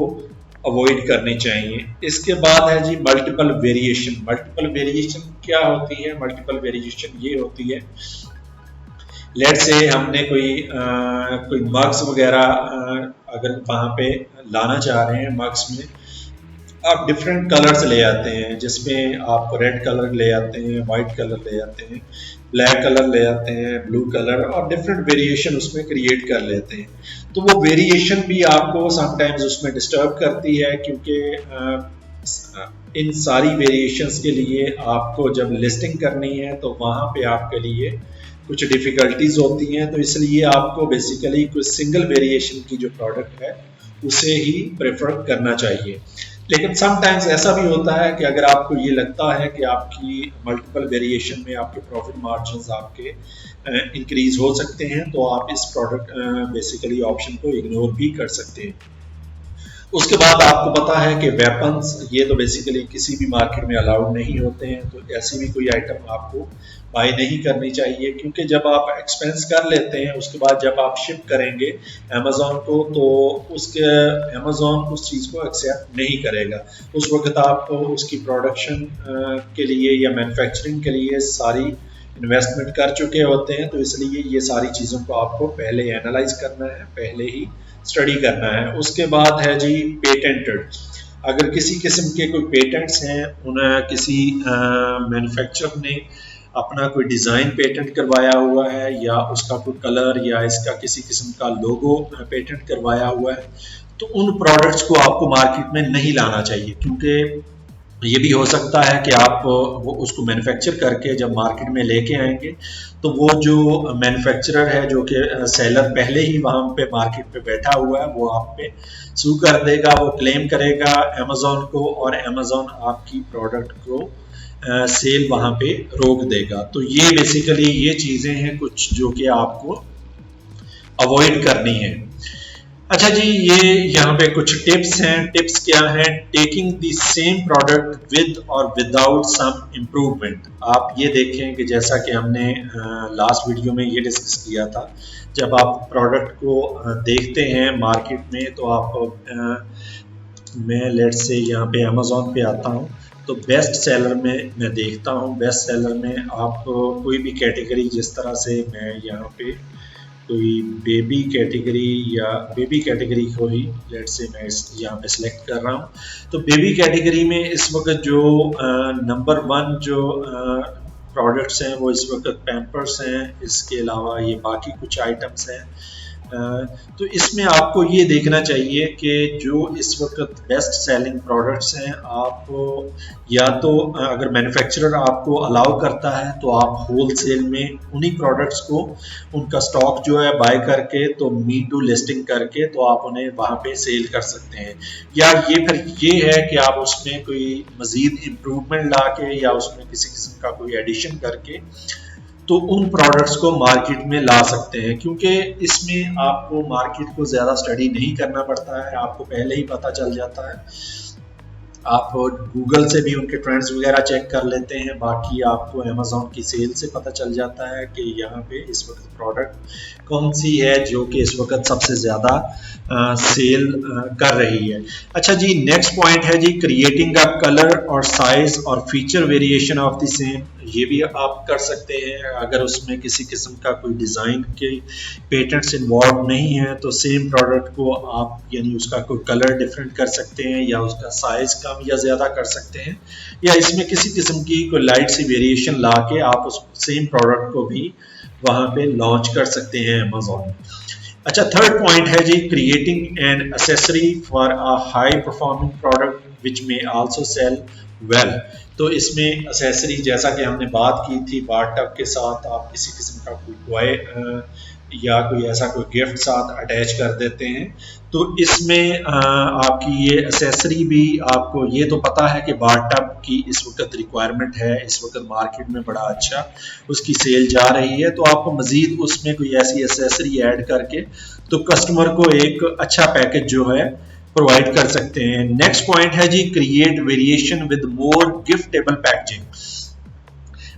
अवॉइड करनी चाहिए। इसके बाद है जी मल्टीपल वेरिएशन। मल्टीपल वेरिएशन क्या होती है? मल्टीपल वेरिएशन ये होती है, लेट से हमने कोई मग्स वगैरह अगर वहाँ पे लाना चाह रहे हैं, मग्स में आप डिफरेंट कलर्स ले आते हैं, जिसमें आप रेड कलर ले आते हैं, वाइट कलर ले आते हैं, ब्लैक कलर ले आते हैं, ब्लू कलर, और डिफरेंट वेरिएशन उसमें क्रिएट कर लेते हैं। तो वो वेरिएशन भी आपको समटाइम्स उसमें डिस्टर्ब करती है, क्योंकि इन सारी वेरिएशंस के लिए आपको जब लिस्टिंग करनी है तो वहाँ पे आपके लिए कुछ डिफ़िकल्टीज होती हैं। तो इसलिए आपको बेसिकली कुछ सिंगल वेरिएशन की जो प्रोडक्ट है उसे ही प्रेफर करना चाहिए। लेकिन समटाइम्स ऐसा भी होता है कि अगर आपको ये लगता है कि आपकी मल्टीपल वेरिएशन में आपके प्रॉफिट मार्जिन आपके इंक्रीज हो सकते हैं, तो आप इस प्रोडक्ट बेसिकली ऑप्शन को इग्नोर भी कर सकते हैं। उसके बाद आपको पता है कि वेपन्स ये तो बेसिकली किसी भी मार्केट में अलाउड नहीं होते हैं, तो ऐसी भी कोई आइटम आपको बाय नहीं करनी चाहिए, क्योंकि जब आप एक्सपेंस कर लेते हैं उसके बाद जब आप शिप करेंगे अमेज़ॉन को, तो उसके अमेज़ॉन उस चीज़ को एक्सेप्ट नहीं करेगा। उस वक्त आपको उसकी प्रोडक्शन के लिए या मैन्युफैक्चरिंग के लिए सारी इन्वेस्टमेंट कर चुके होते हैं। तो इसलिए ये सारी चीज़ों को आपको पहले एनालाइज करना है, पहले ही स्टडी करना है। उसके बाद है जी पेटेंटेड। अगर किसी किस्म के कोई पेटेंट्स हैं, उन्हें किसी मैन्युफैक्चरर ने अपना कोई डिज़ाइन पेटेंट करवाया हुआ है, या उसका कोई कलर या इसका किसी किस्म का लोगो पेटेंट करवाया हुआ है, तो उन प्रोडक्ट्स को आपको मार्केट में नहीं लाना चाहिए, क्योंकि ये भी हो सकता है कि आप वो उसको मैन्युफैक्चर करके जब मार्केट में लेके आएंगे तो वो जो मैन्युफैक्चरर है, जो कि सेलर पहले ही वहाँ पे मार्केट पे बैठा हुआ है, वो आप पे सू कर देगा, वो क्लेम करेगा अमेज़ॉन को, और अमेज़ॉन आपकी प्रोडक्ट को सेल वहाँ पे रोक देगा। तो ये बेसिकली ये चीज़ें हैं कुछ जो कि आपको अवॉइड करनी है। अच्छा जी, ये यहाँ पे कुछ टिप्स हैं। टिप्स क्या हैं? Taking the same product with और विदाउट सम इम्प्रूवमेंट। आप ये देखें कि जैसा कि हमने लास्ट वीडियो में ये डिस्कस किया था, जब आप प्रोडक्ट को देखते हैं मार्केट में, तो आप मैं लेट्स से यहाँ पे अमेज़ॉन पे आता हूँ, तो बेस्ट सेलर में मैं देखता हूँ, बेस्ट सेलर में आप कोई भी कैटेगरी, जिस तरह से मैं यहाँ पे कोई बेबी कैटेगरी या बेबी कैटेगरी को ही लेट से मैं यहाँ पे सिलेक्ट कर रहा हूँ। तो बेबी कैटेगरी में इस वक्त जो नंबर 1 जो प्रोडक्ट्स हैं वो इस वक्त पैम्पर्स हैं, इसके अलावा ये बाकी कुछ आइटम्स हैं। तो इसमें आपको ये देखना चाहिए कि जो इस वक्त बेस्ट सेलिंग प्रोडक्ट्स हैं, आप या तो अगर मैन्युफैक्चरर आपको अलाउ करता है तो आप होल सेल में उन्हीं प्रोडक्ट्स को, उनका स्टॉक जो है बाय करके, तो मी टू लिस्टिंग करके, तो आप उन्हें वहाँ पे सेल कर सकते हैं। या ये फिर ये है कि आप उसमें कोई मज़ीद इम्प्रूवमेंट ला के या उसमें किसी किस्म का कोई एडिशन करके तो उन प्रोडक्ट्स को मार्केट में ला सकते हैं, क्योंकि इसमें आपको मार्केट को ज़्यादा स्टडी नहीं करना पड़ता है, आपको पहले ही पता चल जाता है। आप गूगल से भी उनके ट्रेंड्स वगैरह चेक कर लेते हैं, बाकी आपको अमेज़ॉन की सेल से पता चल जाता है कि यहाँ पे इस वक्त प्रोडक्ट कौन सी है जो कि इस वक्त सबसे ज़्यादा सेल कर रही है। अच्छा जी, नेक्स्ट पॉइंट है जी क्रिएटिंग अ कलर और साइज और feature variation of the same. ये भी आप कर सकते हैं अगर उसमें किसी किस्म का कोई डिज़ाइन के पेटेंट्स इन्वॉल्व नहीं है, तो सेम प्रोडक्ट को आप यानी उसका कोई कलर डिफरेंट कर सकते हैं, या उसका साइज कम या ज़्यादा कर सकते हैं, या इसमें किसी किस्म की कोई लाइट सी वेरिएशन ला के आप उस सेम प्रोडक्ट को भी वहाँ पे लॉन्च कर सकते हैं अमेज़ॉन। अच्छा, थर्ड पॉइंट है जी creating an accessory for a high performing product which may also cell well. तो इसमें एक्सेसरी, जैसा कि हमने बात की थी बाथ-टब के साथ, आप किसी किस्म का कोई टॉय या कोई ऐसा कोई गिफ्ट साथ अटैच कर देते हैं, तो इसमें आपकी ये एक्सेसरी भी, आपको ये तो पता है कि बाथ-टब की इस वक्त रिक्वायरमेंट है, इस वक्त मार्केट में बड़ा अच्छा उसकी सेल जा रही है, तो आपको मज़ीद उसमें कोई ऐसी एक्सेसरी ऐड करके तो कस्टमर को एक अच्छा पैकेज जो है प्रोवाइड कर सकते हैं। नेक्स्ट पॉइंट है जी create variation with more giftable packaging.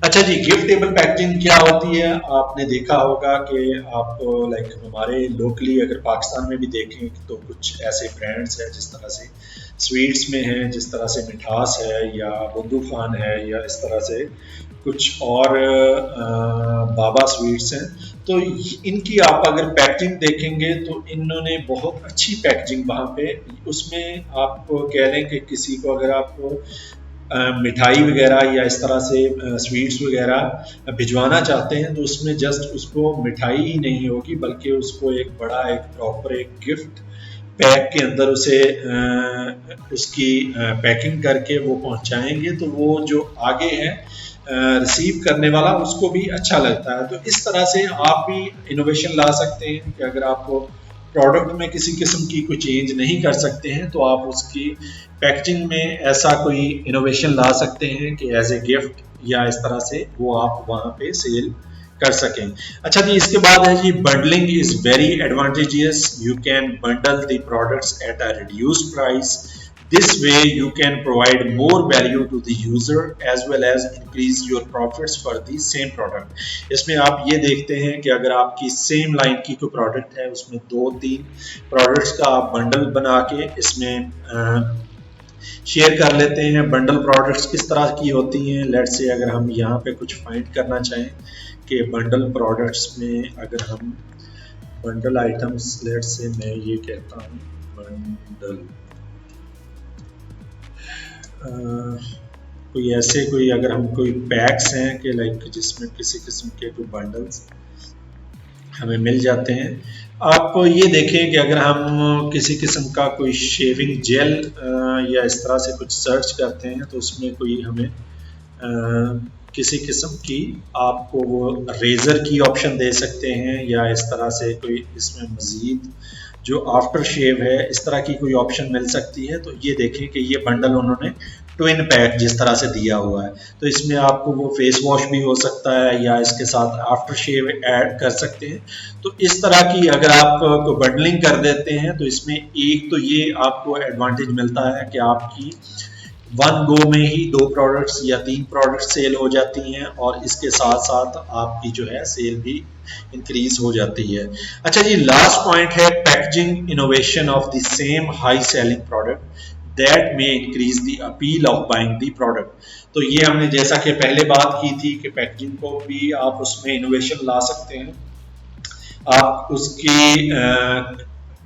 अच्छा जी, गिफ्टेबल पैकेजिंग क्या होती है? आपने देखा होगा कि आप लाइक हमारे लोकली अगर पाकिस्तान में भी देखें तो कुछ ऐसे ब्रांड्स हैं जिस तरह से स्वीट्स में हैं, जिस तरह से मिठास है या बुद्धू खान है, या इस तरह से कुछ और बाबा स्वीट्स हैं। तो इनकी आप अगर पैकेजिंग देखेंगे तो इन्होंने बहुत अच्छी पैकेजिंग वहाँ पे, उसमें आप कह लें कि किसी को अगर आप मिठाई वगैरह या इस तरह से स्वीट्स वगैरह भिजवाना चाहते हैं तो उसमें जस्ट उसको मिठाई ही नहीं होगी बल्कि उसको एक बड़ा एक प्रॉपर एक गिफ्ट पैक के अंदर उसे उसकी पैकिंग करके वो पहुंचाएंगे, तो वो जो आगे है रिसीव करने वाला उसको भी अच्छा लगता है। तो इस तरह से आप भी इनोवेशन ला सकते हैं कि अगर आपको प्रोडक्ट में किसी किस्म की कोई चेंज नहीं कर सकते हैं तो आप उसकी पैकेजिंग में ऐसा कोई इनोवेशन ला सकते हैं कि एज ए गिफ्ट या इस तरह से वो आप वहाँ पे सेल कर सकें। अच्छा जी, इसके बाद है जी bundling is very advantageous, you can bundle the products at a reduced price, this way you can provide more value to the user as well as increase your profits for the same product। इसमें आप ये देखते हैं कि अगर आपकी same line की कोई प्रोडक्ट है उसमें 2-3 प्रोडक्ट्स का आप बंडल बना के इसमें शेयर कर लेते हैं। बंडल प्रोडक्ट्स किस तरह की होती हैं, लेट्स से अगर हम यहाँ पे कुछ फाइंड करना चाहें कि बंडल प्रोडक्ट्स में अगर हम बंडल आइटम्स, लेट्स से मैं ये कहता हूँ बंडल कोई ऐसे कोई अगर हम कोई पैक्स हैं कि लाइक जिसमें किसी किस्म के कोई बंडल्स हमें मिल जाते हैं। आप ये देखें कि अगर हम किसी किस्म का कोई शेविंग जेल या इस तरह से कुछ सर्च करते हैं तो उसमें कोई हमें किसी किस्म की आपको वो रेज़र की ऑप्शन दे सकते हैं या इस तरह से कोई इसमें मज़ीद जो आफ्टर शेव है इस तरह की कोई ऑप्शन मिल सकती है। तो ये देखें कि ये बंडल उन्होंने ट्विन पैक जिस तरह से दिया हुआ है, तो इसमें आपको वो फेस वॉश भी हो सकता है या इसके साथ आफ्टर शेव ऐड कर सकते हैं। तो इस तरह की अगर आप बंडलिंग कर देते हैं तो इसमें एक तो ये आपको एडवांटेज मिलता है कि आपकी वन गो में ही 2 प्रोडक्ट्स या 3 प्रोडक्ट्स सेल हो जाती हैं और इसके साथ साथ आपकी जो है सेल भी इंक्रीज हो जाती है। अच्छा जी, लास्ट पॉइंट है packaging innovation of the same high selling product that may increase the appeal of buying the product. तो ये हमने जैसा कि पहले बात की थी कि पैकेजिंग को भी आप उसमें इनोवेशन ला सकते हैं, आप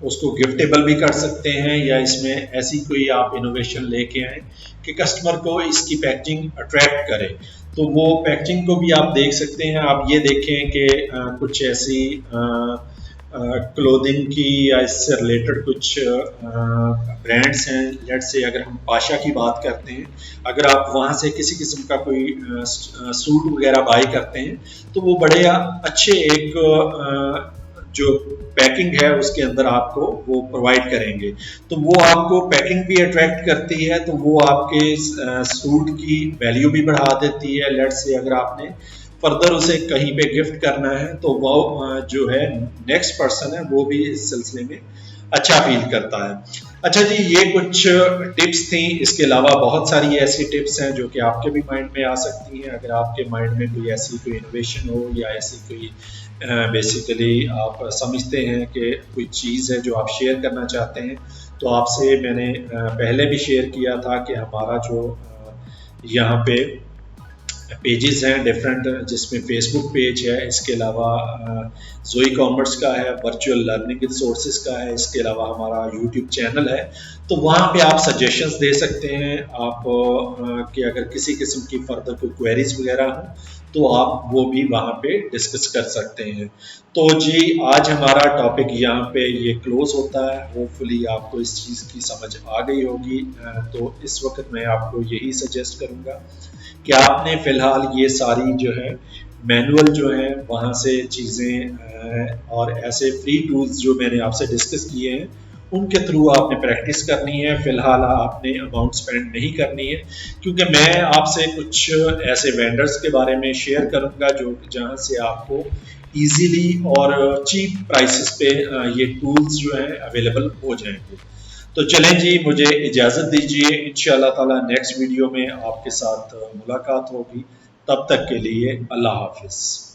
उसको गिफ्टेबल भी कर सकते हैं या इसमें ऐसी कोई आप इनोवेशन लेके आए कि कस्टमर को इसकी पैकेजिंग अट्रैक्ट करे। तो वो पैकेजिंग को भी आप देख सकते हैं। आप ये देखें कि कुछ ऐसी क्लोथिंग की या इससे रिलेटेड कुछ ब्रांड्स हैं, लेट्स से अगर हम पाशा की बात करते हैं, अगर आप वहाँ से किसी किस्म का कोई सूट वगैरह बाई करते हैं तो वो बड़े अच्छे एक जो पैकिंग है उसके अंदर आपको वो प्रोवाइड करेंगे, तो वो आपको पैकिंग भी अट्रैक्ट करती है, तो वो आपके सूट की वैल्यू भी बढ़ा देती है। लेट्स से अगर आपने फर्दर उसे कहीं पे गिफ्ट करना है तो वो जो है नेक्स्ट पर्सन है वो भी इस सिलसिले में अच्छा फील करता है। अच्छा जी, ये कुछ टिप्स थी, इसके अलावा बहुत सारी ऐसी टिप्स हैं जो कि आपके भी माइंड में आ सकती हैं। अगर आपके माइंड में कोई ऐसी कोई इनोवेशन हो या ऐसी कोई बेसिकली आप समझते हैं कि कोई चीज़ है जो आप शेयर करना चाहते हैं, तो आपसे मैंने पहले भी शेयर किया था कि हमारा जो यहाँ पे पेजेस हैं डिफरेंट, जिसमें फेसबुक पेज है, इसके अलावा जोई कॉमर्स का है, वर्चुअल लर्निंग रिसोर्सेज का है, इसके अलावा हमारा यूट्यूब चैनल है। तो वहाँ पे आप सजेशंस दे सकते हैं आप कि अगर किसी किस्म की फर्दर कोई क्वेरीज वगैरह हो तो आप वो भी वहाँ पे डिस्कस कर सकते हैं। तो जी, आज हमारा टॉपिक यहाँ पे ये क्लोज होता है। होपफुली आपको इस चीज़ की समझ आ गई होगी। तो इस वक्त मैं आपको यही सजेस्ट करूँगा कि आपने फ़िलहाल ये सारी जो है मैनुअल जो है वहाँ से चीज़ें और ऐसे फ्री टूल्स जो मैंने आपसे डिस्कस किए हैं उनके थ्रू आपने प्रैक्टिस करनी है। फ़िलहाल आपने अमाउंट स्पेंड नहीं करनी है, क्योंकि मैं आपसे कुछ ऐसे वेंडर्स के बारे में शेयर करूँगा जो जहाँ से आपको ईजीली और चीप प्राइसेस पे ये टूल्स जो हैं अवेलेबल हो जाएंगे। तो चलें जी, मुझे इजाज़त दीजिए। इंशाअल्लाह ताला नेक्स्ट वीडियो में आपके साथ मुलाकात होगी। तब तक के लिए अल्लाह हाफिज़।